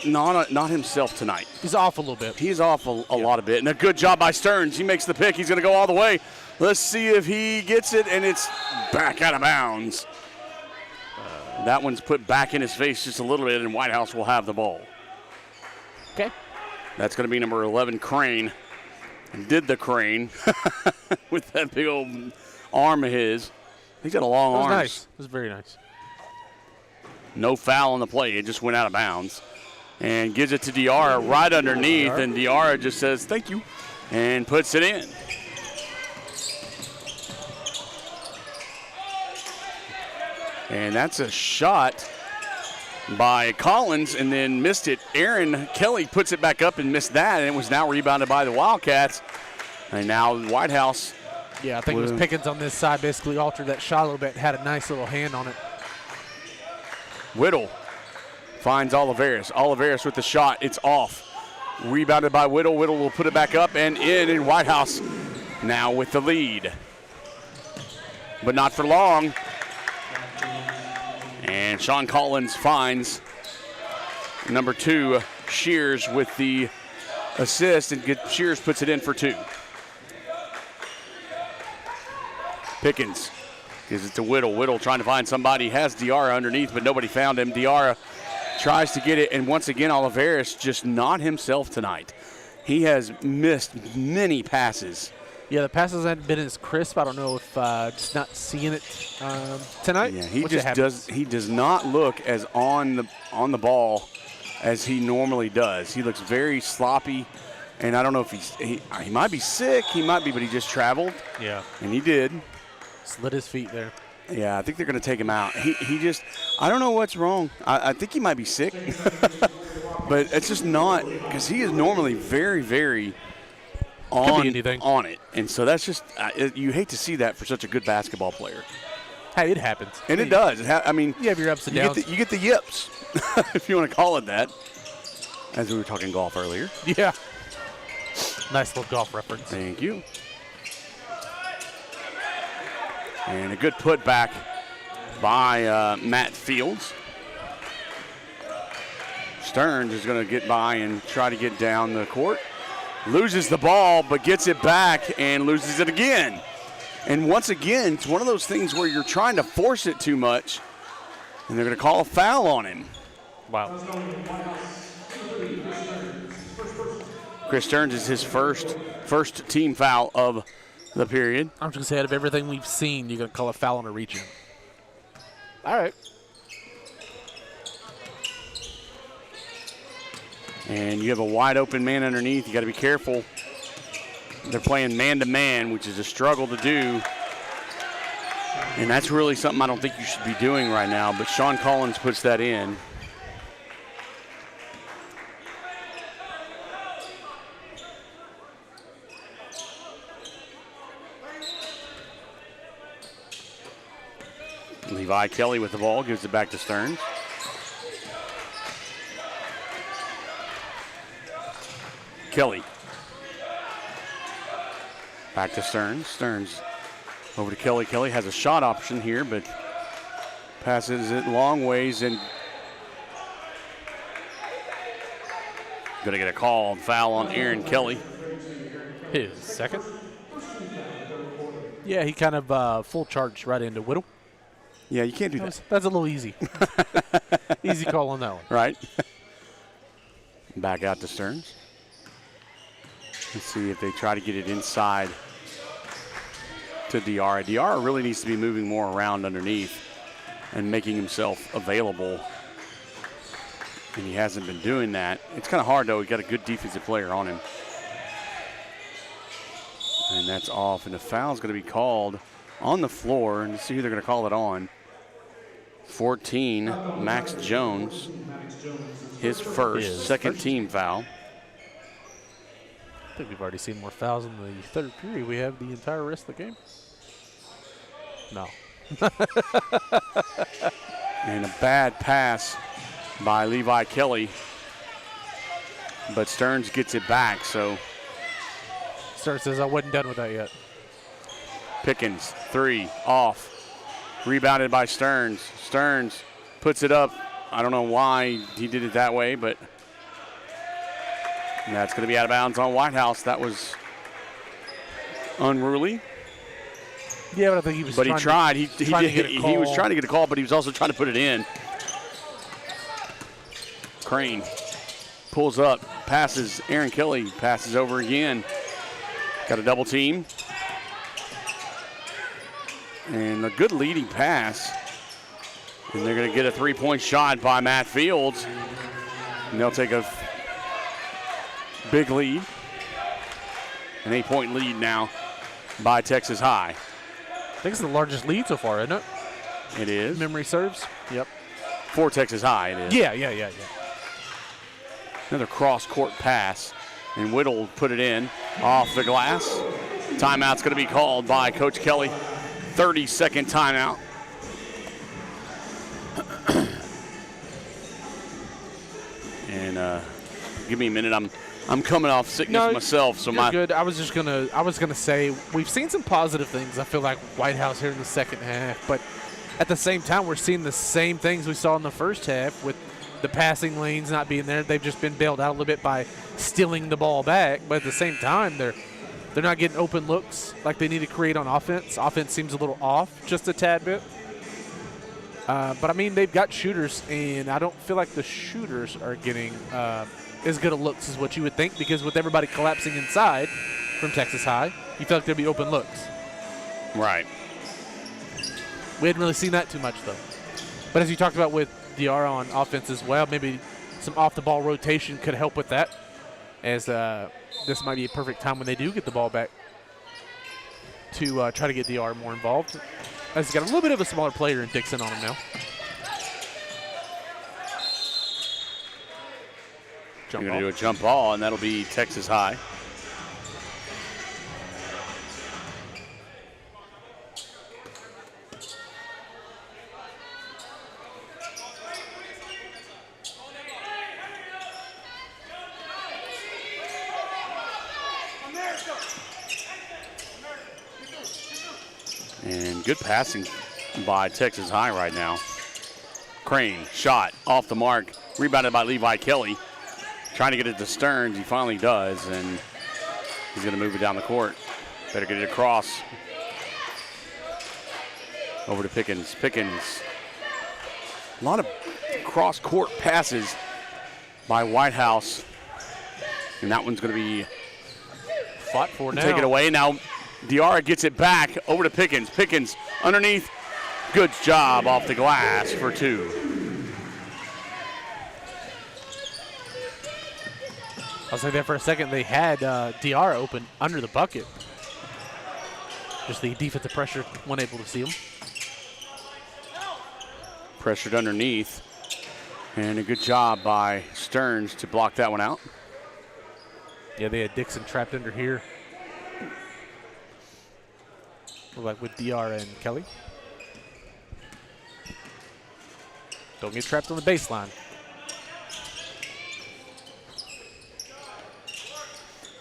not himself tonight. He's off a little bit. He's off a lot of bit. And a good job by Stearns. He makes the pick. He's going to go all the way. Let's see if he gets it, and it's back out of bounds. That one's put back in his face just a little bit, and Whitehouse will have the ball. Okay. That's going to be number 11, Crane. Did the Crane with that big old arm of his. He's got a long arm. Nice. It was very nice. No foul on the play. It just went out of bounds. And gives it to Diarra right underneath, and Diarra just says thank you and puts it in. And that's a shot by Collins and then missed it. Aaron Kelly puts it back up and missed that, and it was now rebounded by the Wildcats. And now Whitehouse. Yeah, I think it was Pickens on this side basically altered that shot a little bit, had a nice little hand on it. Whittle finds Oliveris. Oliveris with the shot. It's off. Rebounded by Whittle. Whittle will put it back up and in, and Whitehouse now with the lead. But not for long. And Sean Collins finds number 2, Shears, with the assist, and Shears puts it in for 2. Pickens gives it to Whittle. Whittle trying to find somebody. Has Diarra underneath, but nobody found him. Diarra tries to get it, and once again, Oliveris just not himself tonight. He has missed many passes. Yeah, the passes haven't been as crisp. I don't know if just not seeing it tonight. Yeah, he just does. He does not look as on the ball as he normally does. He looks very sloppy, and I don't know if he might be sick. He might be, but he just traveled. Yeah, and he did. Slid his feet there. Yeah, I think they're going to take him out. He just, I don't know what's wrong. I think he might be sick, but it's just not, because he is normally very, very on it. And so that's just, you hate to see that for such a good basketball player. Hey, it happens. And it does. I mean, you have your ups and downs. You get the yips, if you want to call it that, as we were talking golf earlier. Yeah. Nice little golf reference. Thank you. And a good putback by Matt Fields. Stearns is going to get by and try to get down the court. Loses the ball, but gets it back and loses it again. And once again, it's one of those things where you're trying to force it too much, and they're going to call a foul on him. Wow. Chris Stearns is his first team foul of the period. I'm just going to say, out of everything we've seen, you're going to call a foul on a reach-in. All right. And you have a wide open man underneath. You got to be careful. They're playing man-to-man, which is a struggle to do. And that's really something I don't think you should be doing right now, but Sean Collins puts that in. Levi Kelly with the ball, gives it back to Stearns. Kelly. Back to Stearns. Stearns over to Kelly. Kelly has a shot option here, but passes it long ways, and Going to get a call, foul on Aaron Kelly. His second. Yeah, he kind of full charged right into Whittle. Yeah, you can't do that. That's a little easy. Easy call on that one. Right. Back out to Stearns. Let's see if they try to get it inside to Diarra. Diarra really needs to be moving more around underneath and making himself available. And he hasn't been doing that. It's kind of hard, though. He got a good defensive player on him. And that's off. And the foul's going to be called on the floor. And let's see who they're going to call it on. 14, Max Jones. His second team foul. I think we've already seen more fouls in the third period. We have the entire rest of the game. No. And a bad pass by Levi Kelly. But Stearns gets it back, so. Stearns says, I wasn't done with that yet. Pickens, 3, off. Rebounded by Stearns. Stearns puts it up. I don't know why he did it that way, but that's going to be out of bounds on Whitehouse. That was unruly. Yeah, but I think he was. But he tried. He was trying to get a call, but he was also trying to put it in. Crane pulls up, passes. Aaron Kelly passes over again. Got a double team. And a good leading pass. And they're going to get a three-point shot by Matt Fields. And they'll take a big lead. An 8-point lead now by Texas High. I think it's the largest lead so far, isn't it? It is. Memory serves. Yep. For Texas High, it is. Yeah. Another cross-court pass. And Whittle put it in off the glass. Timeout's going to be called by Coach Kelly. 30-second timeout. And give me a minute. I'm coming off sickness myself, so you're good. I was gonna say we've seen some positive things. I feel like Whitehouse here in the second half, but at the same time we're seeing the same things we saw in the first half with the passing lanes not being there. They've just been bailed out a little bit by stealing the ball back, but at the same time they're not getting open looks like they need to create on offense. Offense seems a little off just a tad bit. But, I mean, they've got shooters, and I don't feel like the shooters are getting as good a looks as what you would think, because with everybody collapsing inside from Texas High, you feel like there'd be open looks. Right. We hadn't really seen that too much, though. But as you talked about with Diarra on offense as well, maybe some off-the-ball rotation could help with that, as this might be a perfect time when they do get the ball back to try to get Diarra more involved. He's got a little bit of a smaller player in Dixon on him now. You're going to do a jump ball, and that'll be Texas High. And good passing by Texas High right now. Crane, shot off the mark, rebounded by Levi Kelly. Trying to get it to Stearns. He finally does, and he's going to move it down the court. Better get it across. Over to Pickens. Pickens. A lot of cross-court passes by Whitehouse. And that one's going to be fought for now. Take it away. Now Diarra gets it back over to Pickens. Pickens underneath. Good job off the glass for two. I'll say that for a second. They had Diarra open under the bucket. Just the defensive pressure, wasn't able to see him. Pressured underneath. And a good job by Stearns to block that one out. Yeah, they had Dixon trapped under here. Look like with Diarra and Kelly. Don't get trapped on the baseline.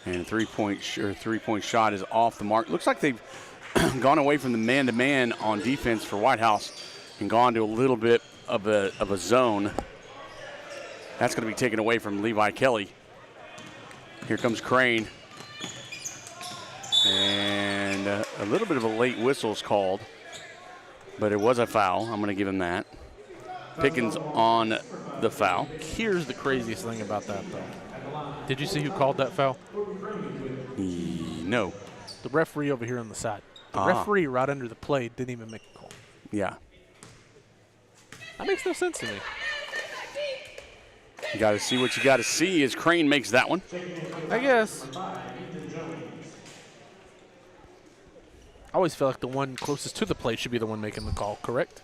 And a three-point shot is off the mark. Looks like they've gone away from the man-to-man on defense for Whitehouse and gone to a little bit of a zone. That's going to be taken away from Levi Kelly. Here comes Crane. And a little bit of a late whistle is called, but it was a foul. I'm going to give him that. Pickens on the foul. Here's the craziest thing about that, though. Did you see who called that foul? No. The referee over here on the side. The referee right under the play didn't even make a call. Yeah. That makes no sense to me. You got to see what you got to see as Crane makes that one. I guess. I always feel like the one closest to the plate should be the one making the call, correct?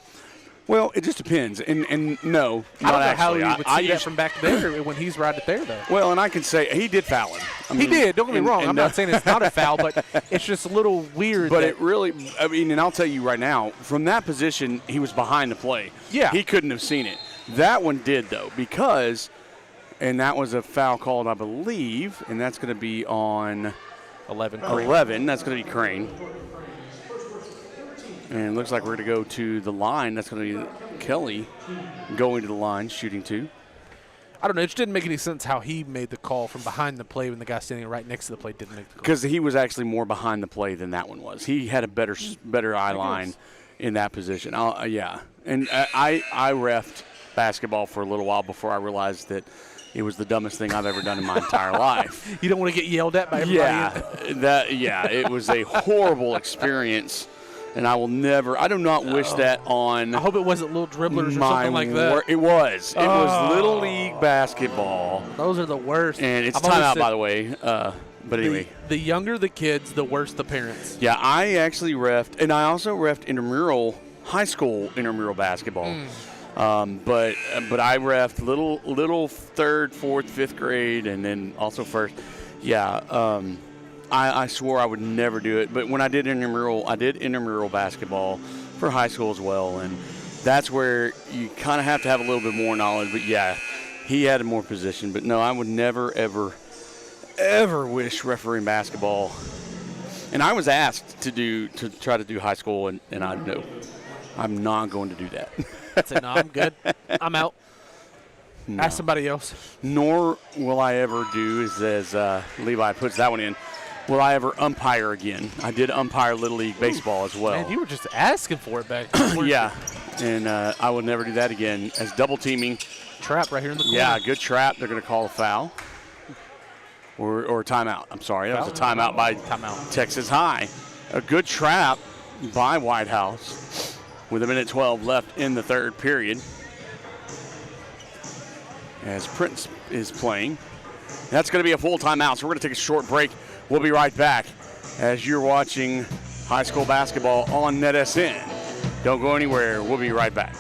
Well, it just depends. And no, I don't know not how actually. he would see that from back there when he's right there, though. Well, and I can say he did foul him. I mean, he did. Don't get me wrong. I'm not saying it's not a foul, but it's just a little weird. But it really, I mean, and I'll tell you right now, from that position, he was behind the play. Yeah. He couldn't have seen it. That one did, though, because, and that was a foul called, I believe, and that's going to be on 11. That's going to be Crane. And it looks like we're going to go to the line. That's going to be Kelly going to the line, shooting 2. I don't know. It just didn't make any sense how he made the call from behind the play when the guy standing right next to the play didn't make the call. Because he was actually more behind the play than that one was. He had a better eye line in that position. Yeah. And I reffed basketball for a little while before I realized that it was the dumbest thing I've ever done in my entire life. You don't want to get yelled at by everybody? Yeah, it was a horrible experience. And I do not wish that on. I hope it wasn't Little Dribblers or something like that. It was. It was Little League basketball. Those are the worst. And it's timeout, by the way. But anyway. The younger the kids, the worse the parents. Yeah, I actually reffed, and I also reffed high school intramural basketball. But I reffed little 3rd, 4th, 5th grade, and then also 1st. Yeah. I swore I would never do it, but when I did intramural basketball for high school as well, and that's where you kind of have to have a little bit more knowledge. But yeah, he had more position. But no, I would never, ever wish refereeing basketball. And I was asked to try to do high school, and I know I'm not going to do that. I said, no, I'm good. I'm out. No. Ask somebody else. Nor will I ever do, as Levi puts that one in, will I ever umpire again. I did umpire Little League baseball as well. Man, you were just asking for it back then. Yeah, and I will never do that again. As double teaming. Trap right here in the corner. Yeah, good trap. They're going to call a foul. Or timeout. I'm sorry. That was a timeout by Texas High. A good trap by Whitehouse with 1:12 left in the 3rd period. As Prince is playing. That's going to be a full timeout, so we're going to take a short break. We'll be right back as you're watching high school basketball on NETSN. Don't go anywhere. We'll be right back.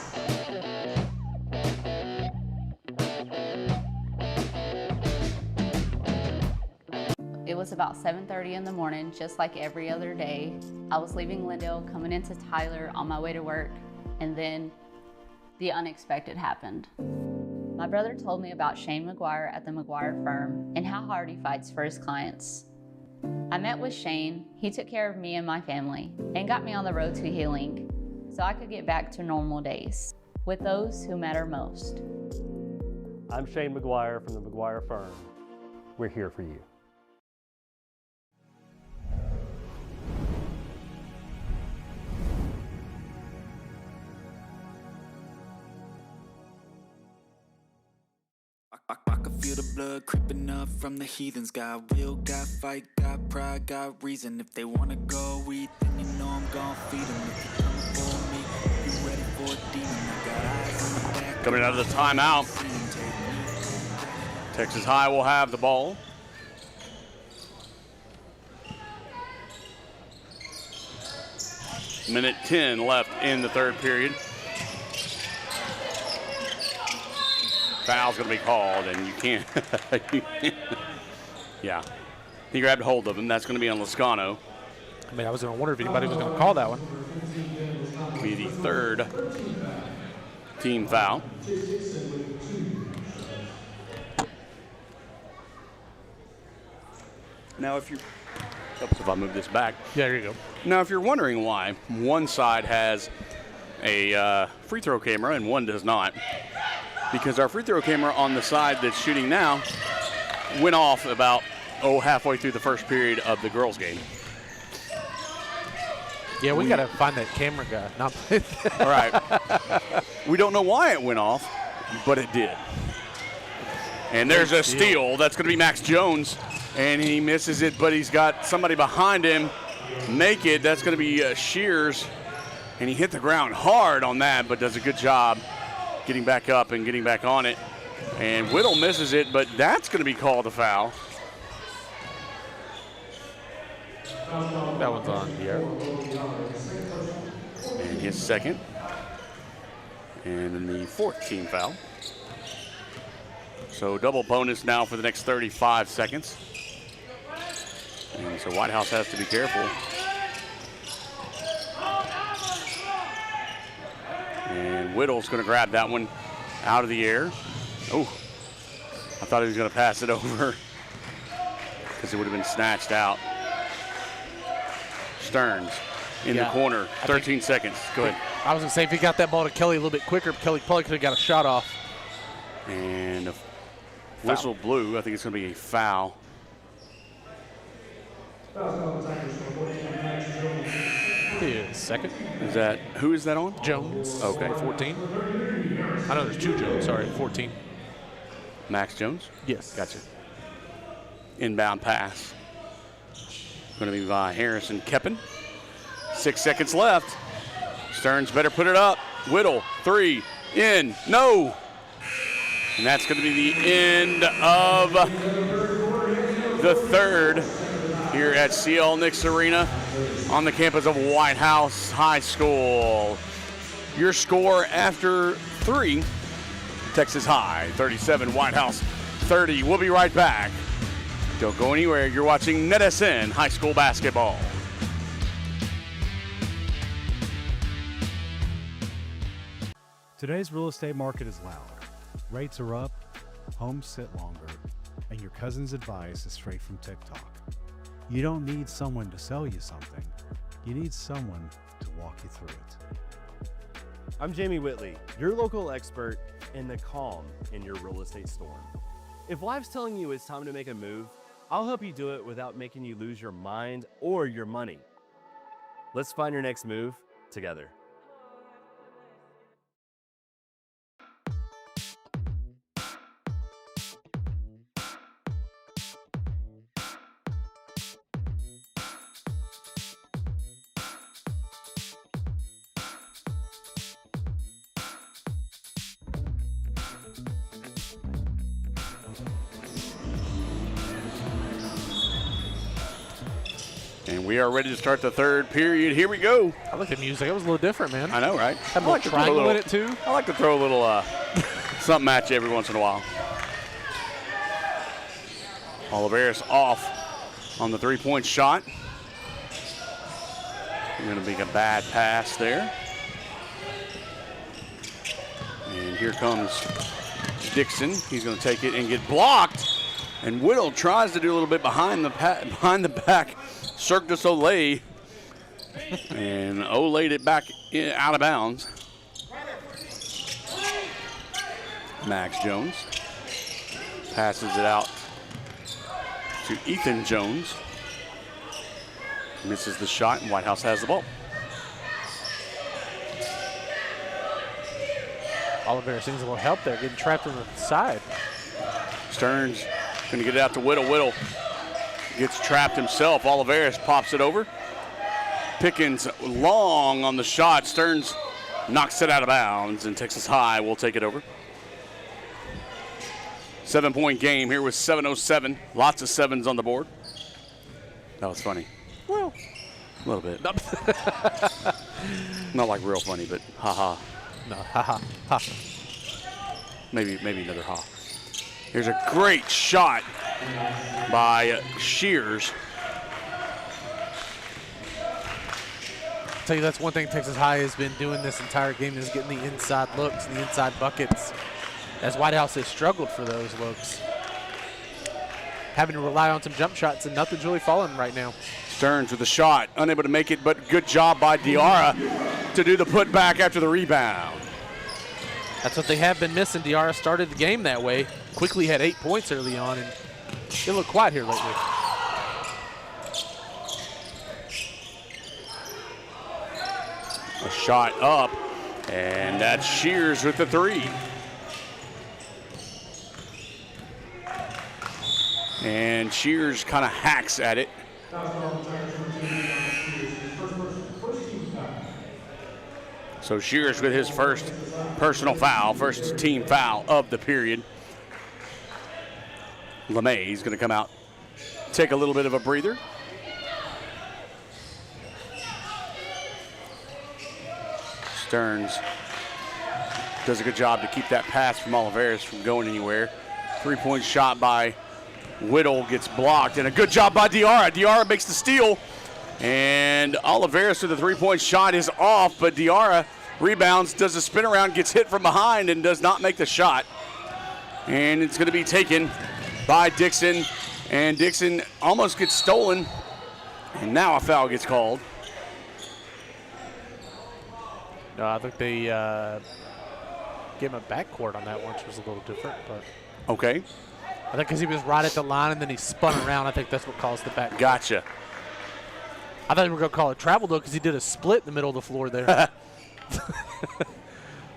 It was about 7:30 in the morning, just like every other day. I was leaving Lindale, coming into Tyler on my way to work, and then the unexpected happened. My brother told me about Shane McGuire at the McGuire firm and how hard he fights for his clients. I met with Shane. He took care of me and my family and got me on the road to healing so I could get back to normal days with those who matter most. I'm Shane McGuire from the McGuire firm. We're here for you. I can feel the blood creeping up from the heathens. Got will, got fight, got pride, got reason. If they wanna go eat, then you know I'm gon' feed them. If you're coming for me, you ready for a demon. I got eyes on the back. Coming out of the timeout. Texas High will have the ball. Minute 10 left in the 3rd period. Foul's going to be called, and you can't. Yeah. He grabbed hold of him. That's going to be on Lascano. I mean, I was going to wonder if anybody was going to call that one. Be the 3rd team foul. Now, if I move this back. Yeah, there you go. Now, if you're wondering why one side has a free throw camera and one does not, because our free throw camera on the side that's shooting now went off about halfway through the first period of the girls' game. Yeah, we got to find that camera guy. Not All right. We don't know why it went off, but it did. And there's a steal. That's going to be Max Jones. And he misses it, but he's got somebody behind him naked. That's going to be Shears. And he hit the ground hard on that, but does a good job getting back up and getting back on it. And Whittle misses it, but that's going to be called a foul. that one's on here. And his second. And then the fourth team foul. So double bonus now for the next 35 seconds. And so Whitehouse has to be careful. And Whittle's going to grab that one out of the air. Oh, I thought he was going to pass it over because it would have been snatched out. Stearns in the corner, 13 seconds. Go ahead. I was going to say, if he got that ball to Kelly a little bit quicker, Kelly probably could have got a shot off. And a whistle blew. I think it's going to be a foul. Second. Is that, who is that on? Jones. Okay. Number 14. I know there's two Jones, sorry, 14. Max Jones? Yes. Gotcha. Inbound pass. Going to be by Harrison Keppen. 6 seconds left. Stearns better put it up. Whittle, three, in, no. And that's going to be the end of the third here at CL Nix Arena on the campus of Whitehouse High School. Your score after three, Texas High 37, Whitehouse 30. We'll be right back. Don't go anywhere. You're watching NETSN High School Basketball. Today's real estate market is loud. Rates are up, homes sit longer, and your cousin's advice is straight from TikTok. You don't need someone to sell you something. You need someone to walk you through it. I'm Jamie Whitley, your local expert in the calm in your real estate storm. If life's telling you it's time to make a move, I'll help you do it without making you lose your mind or your money. Let's find your next move together. And we are ready to start the third period. Here we go. I like the music. It was a little different, man. I know, right? Had a little triangle in it, too. I like to throw a little something at you every once in a while. Oliveris off on the three-point shot. Going to be a bad pass there. And here comes Dixon. He's going to take it and get blocked. And Whittle tries to do a little bit behind the back. Cirque du Soleil. And Olayed it back out of bounds. Max Jones passes it out to Ethan Jones. Misses the shot, and Whitehouse has the ball. Oliveris needs a little help there, getting trapped on the side. Stearns going to get it out to Whittle. Whittle gets trapped himself. Oliveris pops it over. Pickens long on the shot. Stearns knocks it out of bounds, and Texas High will take it over. 7-point game here with 7:07. Lots of sevens on the board. That was funny. Well, a little bit. Not like real funny, but ha-ha. No, ha-ha. Maybe another ha. Here's a great shot by Shears. I'll tell you, that's one thing Texas High has been doing this entire game is getting the inside looks and the inside buckets, as Whitehouse has struggled for those looks. Having to rely on some jump shots, and nothing's really falling right now. Stearns with a shot, unable to make it, but good job by Diarra to do the putback after the rebound. That's what they have been missing. Diarra started the game that way. Quickly had 8 points early on, and They look quiet here lately. A shot up, and that's Shears with the 3. And Shears kind of hacks at it. So Shears with his first personal foul, first team foul of the period. LeMay's going to come out, take a little bit of a breather. Stearns does a good job to keep that pass from Oliveras from going anywhere. 3-point shot by Whittle gets blocked, and a good job by Diarra. Diarra makes the steal, and Oliveras with a 3-point shot is off, but Diarra rebounds, does a spin around, gets hit from behind, and does not make the shot. And it's going to be taken by Dixon, and Dixon almost gets stolen, and now a foul gets called. No, I think they gave him a backcourt on that one, which was a little different. But Okay. I think because he was right at the line and then he spun around, I think that's what caused the backcourt. Gotcha. I thought they were going to call it travel, though, because he did a split in the middle of the floor there.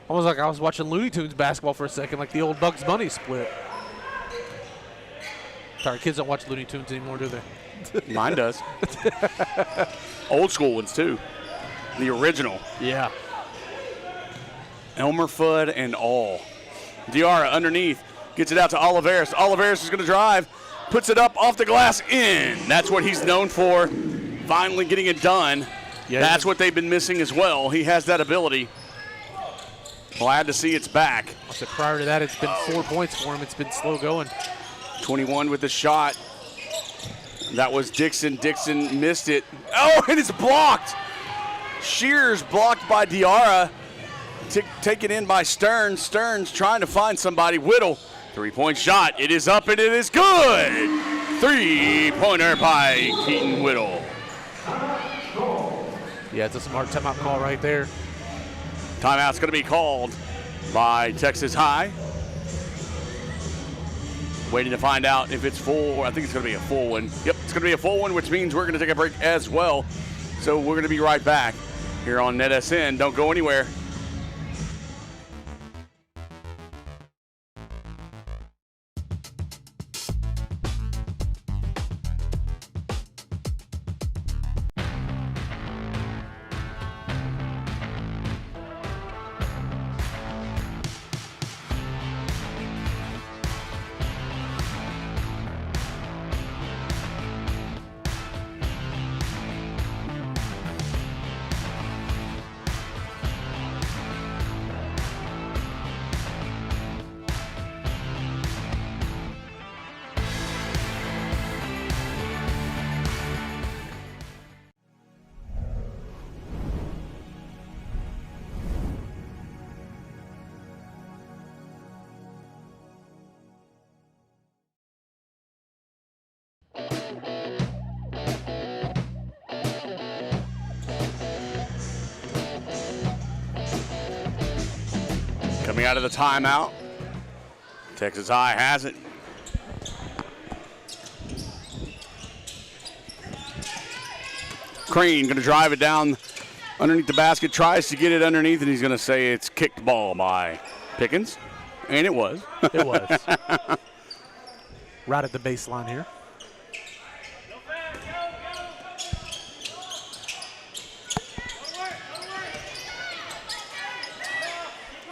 Almost like I was watching Looney Tunes basketball for a second, like the old Bugs Bunny split. Sorry, kids don't watch Looney Tunes anymore, do they? Mine does. Old school ones, too. The original. Yeah. Elmer Fudd and all. Diarra underneath. Gets it out to Oliveras. Oliveras is going to drive. Puts it up off the glass in. That's what he's known for. Finally getting it done. Yeah, that's what they've been missing as well. He has that ability. Glad to see it's back. So prior to that, it's been 4 points for him. It's been slow going. 21 with the shot. That was Dixon. Dixon missed it. Oh, and it's blocked. Shears blocked by Diarra. Taken in by Stearns. Stearns trying to find somebody. Whittle, 3-point shot. It is up and it is good. 3-pointer by Keaton Whittle. Yeah, it's a smart timeout call right there. Timeout's going to be called by Texas High. Waiting to find out if it's full. I think it's going to be a full one. Yep, it's going to be a full one, which means we're going to take a break as well. So we're going to be right back here on NETSN. Don't go anywhere. Coming out of the timeout, Texas High has it. Crane going to drive it down underneath the basket, tries to get it underneath, and he's going to say it's kicked ball by Pickens. And it was. It was. Right at the baseline here.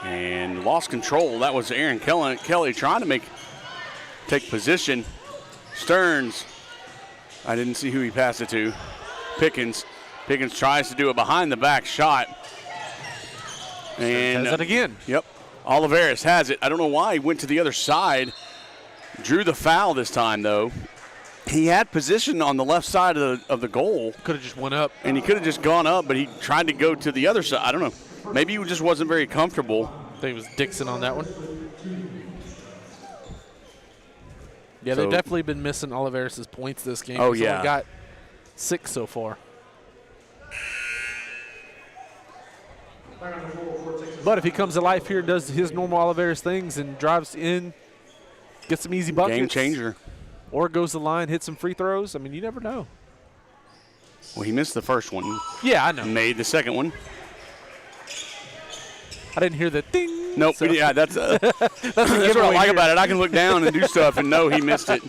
And lost control. That was Aaron Kelly trying to take position. Stearns, I didn't see who he passed it to. Pickens. Pickens tries to do a behind-the-back shot. And has it again. Yep. Oliveras has it. I don't know why he went to the other side. Drew the foul this time, though. He had position on the left side of the goal. Could have just went up. And he could have just gone up, but he tried to go to the other side. I don't know. Maybe he just wasn't very comfortable. I think it was Dixon on that one. Yeah, So- they've definitely been missing Oliveras' points this game. Oh, He's yeah. only got 6 so far. But if he comes to life here, does his normal Oliveras things and drives in, gets some easy buckets. Game changer. or goes to the line, hits some free throws. I mean, you never know. Well, he missed the first one. Yeah, I know. Made the second one. I didn't hear the ding. Nope. So Yeah, that's what I like about it. I can look down and do stuff and know he missed it.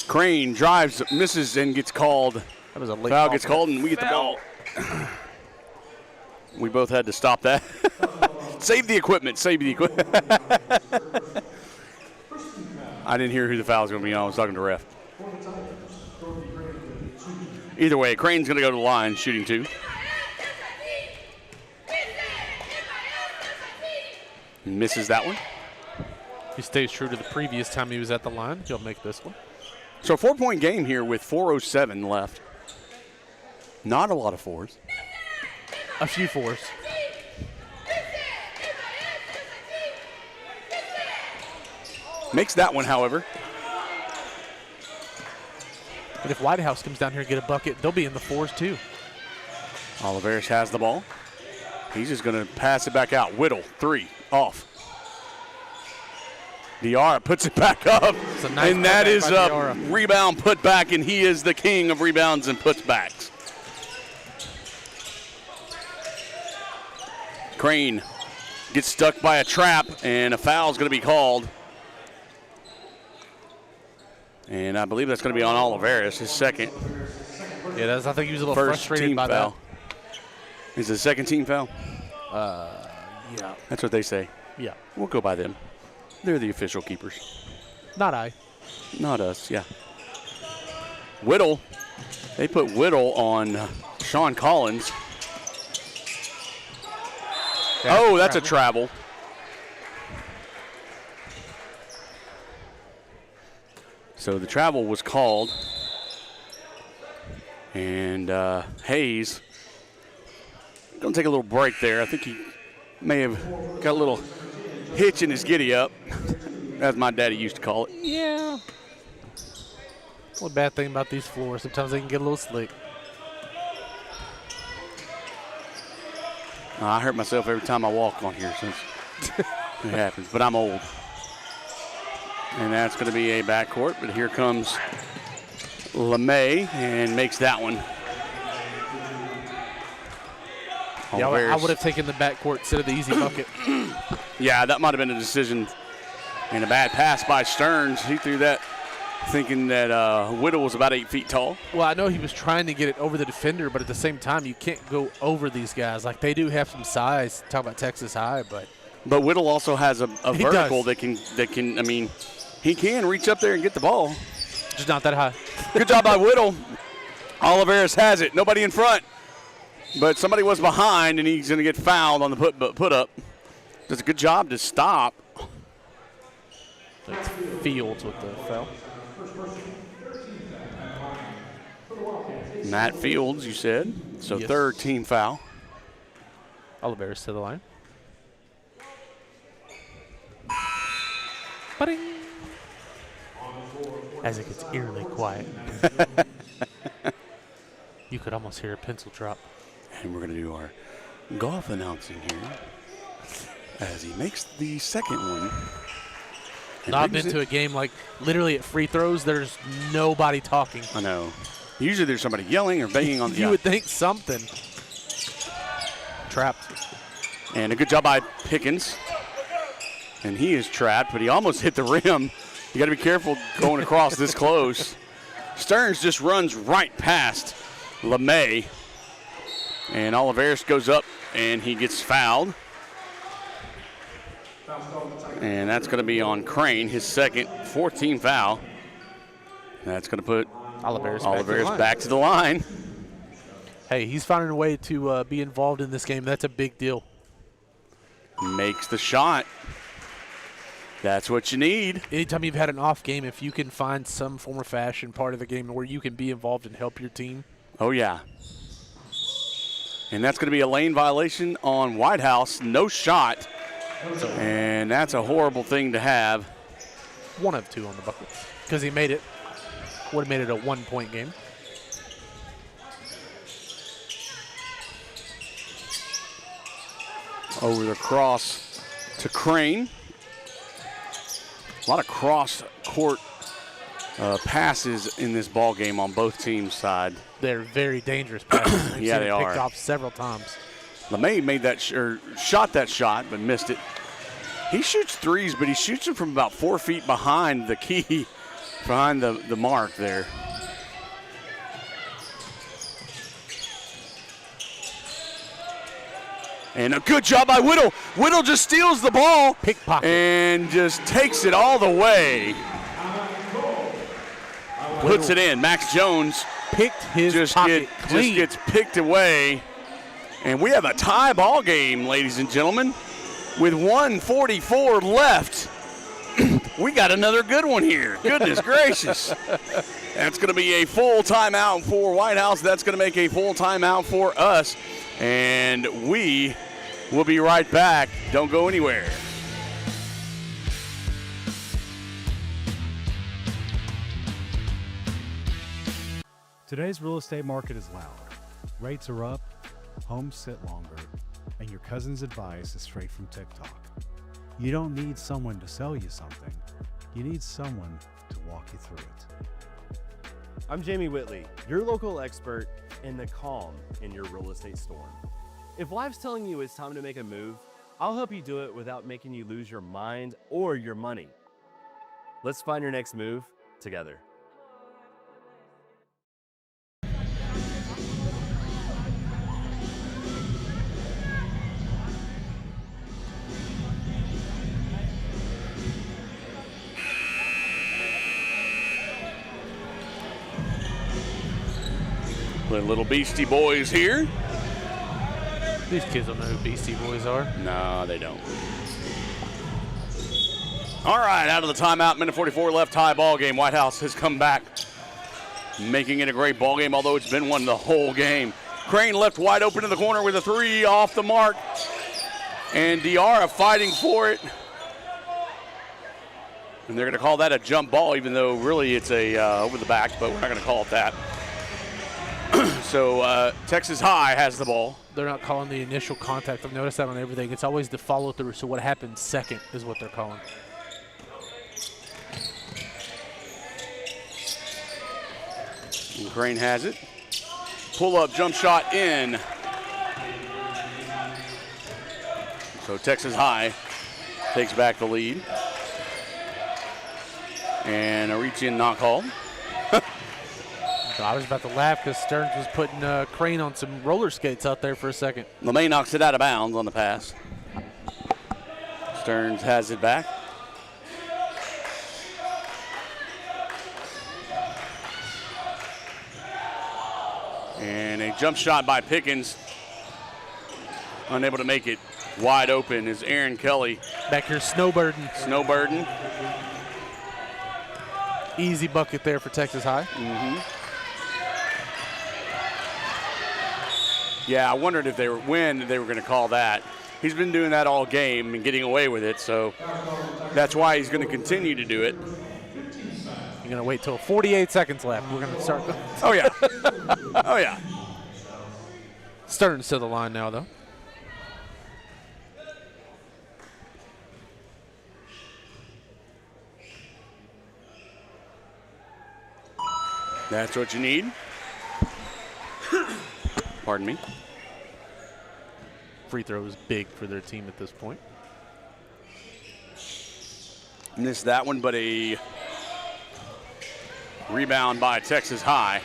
Crane drives, misses, and gets called. That was a late foul. call. Gets called, and we get the ball. We both had to stop that. Save the equipment. Save the equipment. I didn't hear who the foul was going to be on. I was talking to ref. Either way, Crane's going to go to the line, shooting 2. Misses that one. If he stays true to the previous time he was at the line, he'll make this one. So 4-point game here with 4:07 left. Not a lot of 4s. A few 4s. Makes that one, however. But if Whitehouse comes down here and get a bucket, they'll be in the 4s too. Oliveris has the ball. He's just going to pass it back out. Whittle, 3, off. Diarra puts it back up, nice and that is a Diarra. rebound put back, and he is the king of rebounds and putbacks. Crane gets stuck by a trap, and a foul is going to be called. And I believe that's going to be on Oliveris, his second. Yeah, I think he was a little First frustrated team by foul. Is it a second team foul? Yeah. That's what they say. Yeah. We'll go by them. They're the official keepers. Not I. Not us, yeah. Whittle. They put Whittle on Sean Collins. Oh, that's a travel. So the travel was called. And Hayes going to take a little break there. I think he may have got a little hitch in his giddy up, as my daddy used to call it. Yeah. One bad thing about these floors, sometimes they can get a little slick. I hurt myself every time I walk on here since it happens, but I'm old. And that's going to be a backcourt, but here comes LeMay and makes that one. Yeah, I would have taken the backcourt instead of the easy bucket. Yeah, that might have been a decision. And a bad pass by Stearns. He threw that thinking that Whittle was about 8 feet tall. Well, I know he was trying to get it over the defender, but at the same time, you can't go over these guys. Like, they do have some size. Talk about Texas High, but Whittle also has a vertical does. that can, I mean, he can reach up there and get the ball. just not that high. Good job by Whittle. Oliveris has it. Nobody in front. But somebody was behind, and he's going to get fouled on the put up. Does a good job to stop. That's Fields with the foul. Matt Fields, you said. So Yes. third team foul. Oliveris to the line. Ba-ding. As it gets eerily quiet. You could almost hear a pencil drop. And we're going to do our golf announcing here as he makes the second one. And I've been to a game like literally at free throws, there's nobody talking. I know. Usually there's somebody yelling or banging on the You would think something. Trapped. And a good job by Pickens. And he is trapped, but he almost hit the rim. You got to be careful going across this close. Stearns just runs right past LeMay. And Oliveris goes up, and he gets fouled. And that's going to be on Crane, his second, 14th foul. That's going to put Oliveris back to the line. Hey, he's finding a way to be involved in this game. That's a big deal. Makes the shot. That's what you need. Anytime you've had an off game, if you can find some form or fashion part of the game where you can be involved and help your team. Oh, yeah. And that's going to be a lane violation on Whitehouse. No shot. And that's a horrible thing to have. 1 of 2 on the bucket because he made it. Would have made it a 1-point game. Over the cross to Crane. A lot of cross-court passes in this ball game on both teams' side. They're very dangerous passes. Yeah, they are. Picked off several times. LeMay made that shot that shot, but missed it. He shoots threes, but he shoots them from about 4 feet behind the key, behind the mark there. And a good job by Whittle. Whittle just steals the ball Pickpocket. and just takes it all the way. Puts it in. Max Jones Picked his just pocket clean. gets picked away. And we have a tie ball game, ladies and gentlemen. With 1:44 left. We got another good one here. Goodness gracious. That's going to be a full timeout for Whitehouse. That's going to make a full timeout for us. And we will be right back. Don't go anywhere. Today's real estate market is loud. Rates are up, homes sit longer, and your cousin's advice is straight from TikTok. You don't need someone to sell you something. You need someone to walk you through it. I'm Jamie Whitley, your local expert in the calm in your real estate storm. If life's telling you it's time to make a move, I'll help you do it without making you lose your mind or your money. Let's find your next move together. The little Beastie Boys here. These kids don't know who Beastie Boys are. No, they don't. All right, out of the timeout, minute 44 left, tie ball game. Whitehouse has come back, making it a great ball game, although it's been one the whole game. Crane left wide open in the corner with a three off the mark. And Diarra fighting for it. And they're going to call that a jump ball, even though really it's a over the back, but we're not going to call it that. So Texas High has the ball. They're not calling the initial contact. I've noticed that on everything. It's always the follow through. So what happens second is what they're calling. And Crane has it. Pull up jump shot in. So Texas High takes back the lead. And a reach in knock called. I was about to laugh because Stearns was putting Crane on some roller skates out there for a second. LeMay knocks it out of bounds on the pass. Stearns has it back. And a jump shot by Pickens. Unable to make it. Wide open is Aaron Kelly. Back here, Snowburden. Snowburden. Easy bucket there for Texas High. Mm-hmm. Yeah, I wondered if when they were going to call that. He's been doing that all game and getting away with it, so that's why he's going to continue to do it. You're going to wait till 48 seconds left. We're going to start. Oh, yeah. Oh, yeah. Stearns to the line now, though. That's what you need. Pardon me. Free throw is big for their team at this point. Missed that one, but a rebound by Texas High.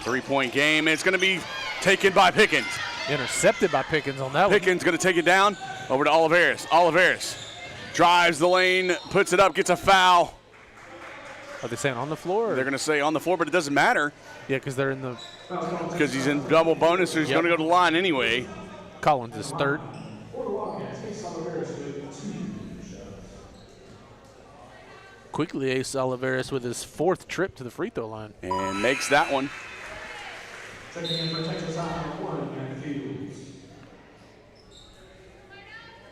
Three-point game. It's going to be taken by Pickens. Intercepted by Pickens on that one. Pickens going to take it down over to Oliveris. Oliveris drives the lane, puts it up, gets a foul. Are they saying on the floor? They're going to say on the floor, but it doesn't matter. Yeah, because they're in the. Because he's in double bonus, so he's going to go to the line anyway. Collins is third. Quickly ace Oliveris with his fourth trip to the free throw line. And makes that one.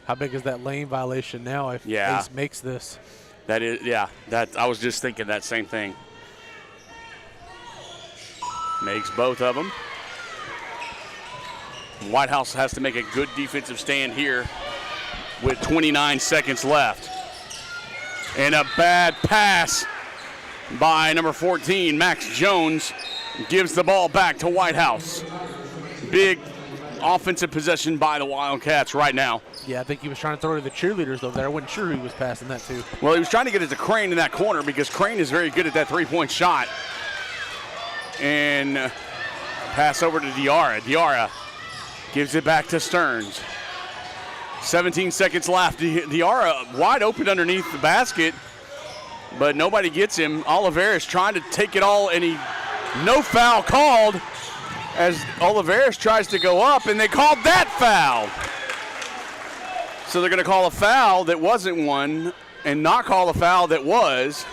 How big is that lane violation now if Ace makes this? That is, yeah, that I was just thinking that same thing. Makes both of them. Whitehouse has to make a good defensive stand here with 29 seconds left. And a bad pass by number 14, Max Jones, gives the ball back to Whitehouse. Big offensive possession by the Wildcats right now. Yeah, I think he was trying to throw to the cheerleaders over there. I wasn't sure who he was passing that to. Well, he was trying to get it to Crane in that corner because Crane is very good at that three-point shot. And pass over to Diarra. Diarra gives it back to Stearns. 17 seconds left. Diarra wide open underneath the basket, but nobody gets him. Oliveris trying to take it all, and no foul called as Oliveris tries to go up, and they called that foul. So they're going to call a foul that wasn't one and not call a foul that was.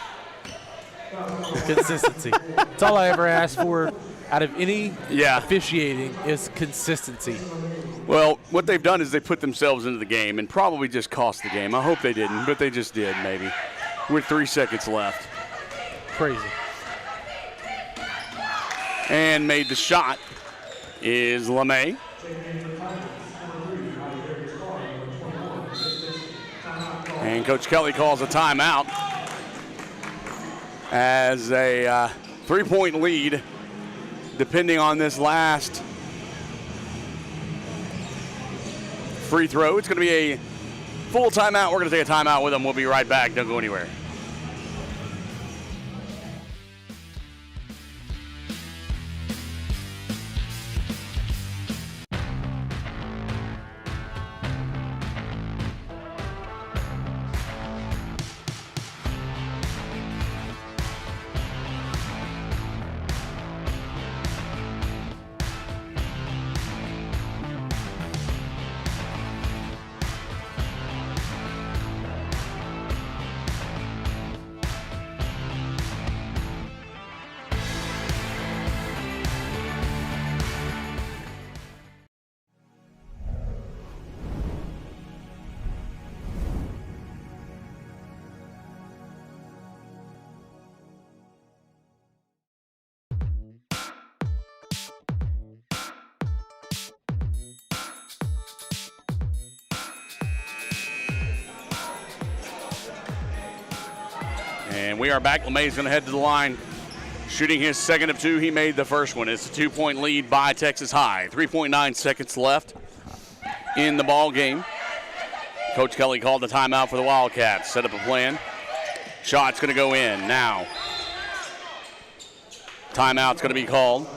Consistency. That's all I ever asked for out of any officiating is consistency. Well, what they've done is they put themselves into the game and probably just cost the game. I hope they didn't, but they just did maybe. With 3 seconds left. Crazy. And made the shot is LeMay. And Coach Kelly calls a timeout as a 3-point lead, depending on this last free throw. It's going to be a full timeout. We're going to take a timeout with them. We'll be right back. Don't go anywhere. And we are back. LeMay's going to head to the line, shooting his second of 2. He made the first one. It's a 2-point lead by Texas High. 3.9 seconds left in the ball game. Coach Kelly called the timeout for the Wildcats. Set up a plan. Shot's going to go in now. Timeout's going to be called.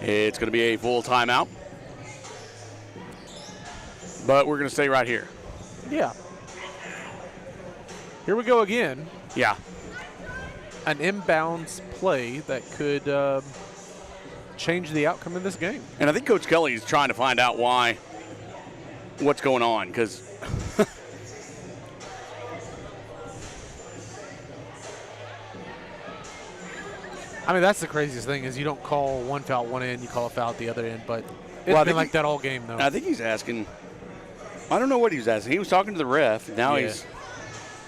It's going to be a full timeout. But we're going to stay right here. Yeah. Here we go again. Yeah. An inbounds play that could change the outcome of this game. And I think Coach Kelly is trying to find out what's going on, because I mean, that's the craziest thing is you don't call one foul at one end, you call a foul at the other end, but it's been like that all game, though. I think he's asking. I don't know what he was asking. He was talking to the ref. Now he's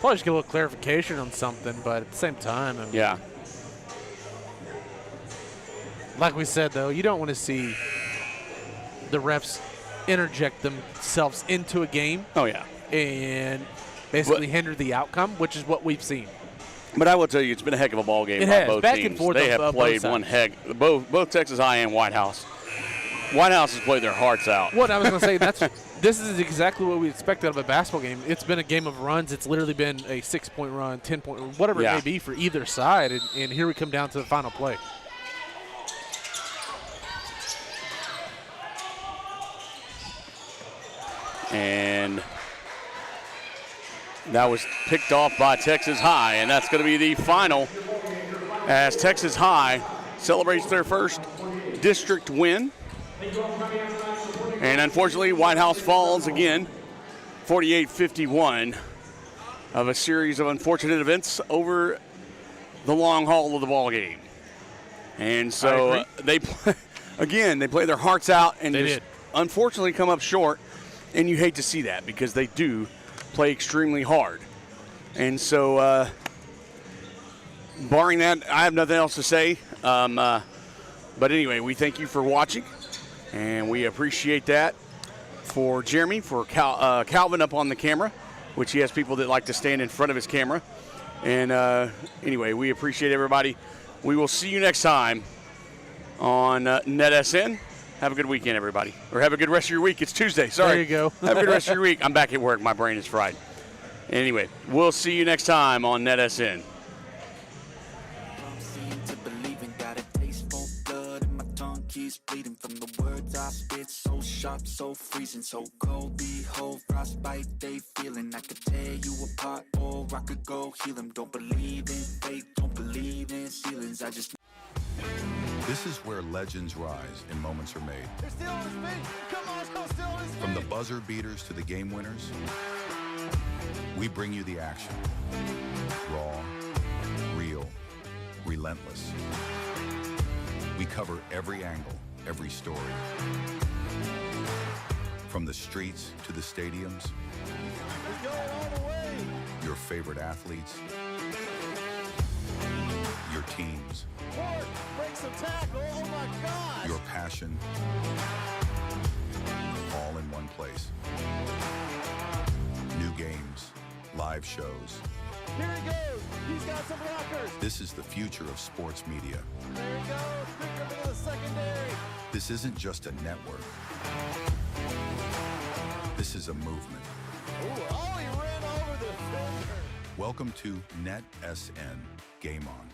probably just get a little clarification on something, but at the same time, I mean, like we said, though, you don't want to see the refs interject themselves into a game. Oh, yeah. And basically hinder the outcome, which is what we've seen. But I will tell you, it's been a heck of a ball game by both back teams. And forth they have played both one heck. Both Texas High and Whitehouse. Whitehouse has played their hearts out. What I was going to say, this is exactly what we expect out of a basketball game. It's been a game of runs. It's literally been a 6-point run, 10-point run, whatever it may be for either side. And here we come down to the final play. And that was picked off by Texas High, and that's going to be the final as Texas High celebrates their first district win. And unfortunately, Whitehouse falls again, 48-51, of a series of unfortunate events over the long haul of the ball game. And so they play their hearts out and unfortunately come up short. And you hate to see that because they do play extremely hard. And so, barring that, I have nothing else to say. But anyway, we thank you for watching. And we appreciate that for Jeremy, for Calvin up on the camera, which he has people that like to stand in front of his camera. And anyway, we appreciate everybody. We will see you next time on NETSN. Have a good weekend, everybody. Or have a good rest of your week. It's Tuesday. Sorry. There you go. Have a good rest of your week. I'm back at work. My brain is fried. Anyway, we'll see you next time on NETSN. Keeps bleeding from the words I spit, so sharp, so freezing, so cold. Behold, frostbite, they feeling. I could tear you apart, or I could go heal them. Don't believe in fate, don't believe in ceilings. I just. This is where legends rise and moments are made. They're still on his feet. Come on, still on his feet. From the buzzer beaters to the game winners, we bring you the action. Raw, real, relentless. We cover every angle, every story. From the streets to the stadiums. We're going all the way. Your favorite athletes. Your teams. Ford breaks the tackle. Oh my gosh. Your passion. All in one place. New games, live shows. Here he goes. He's got some blockers. This is the future of sports media. There he goes. Pick up into the secondary. This isn't just a network. This is a movement. Ooh, oh, he ran over the filter. Welcome to NETSN Game On.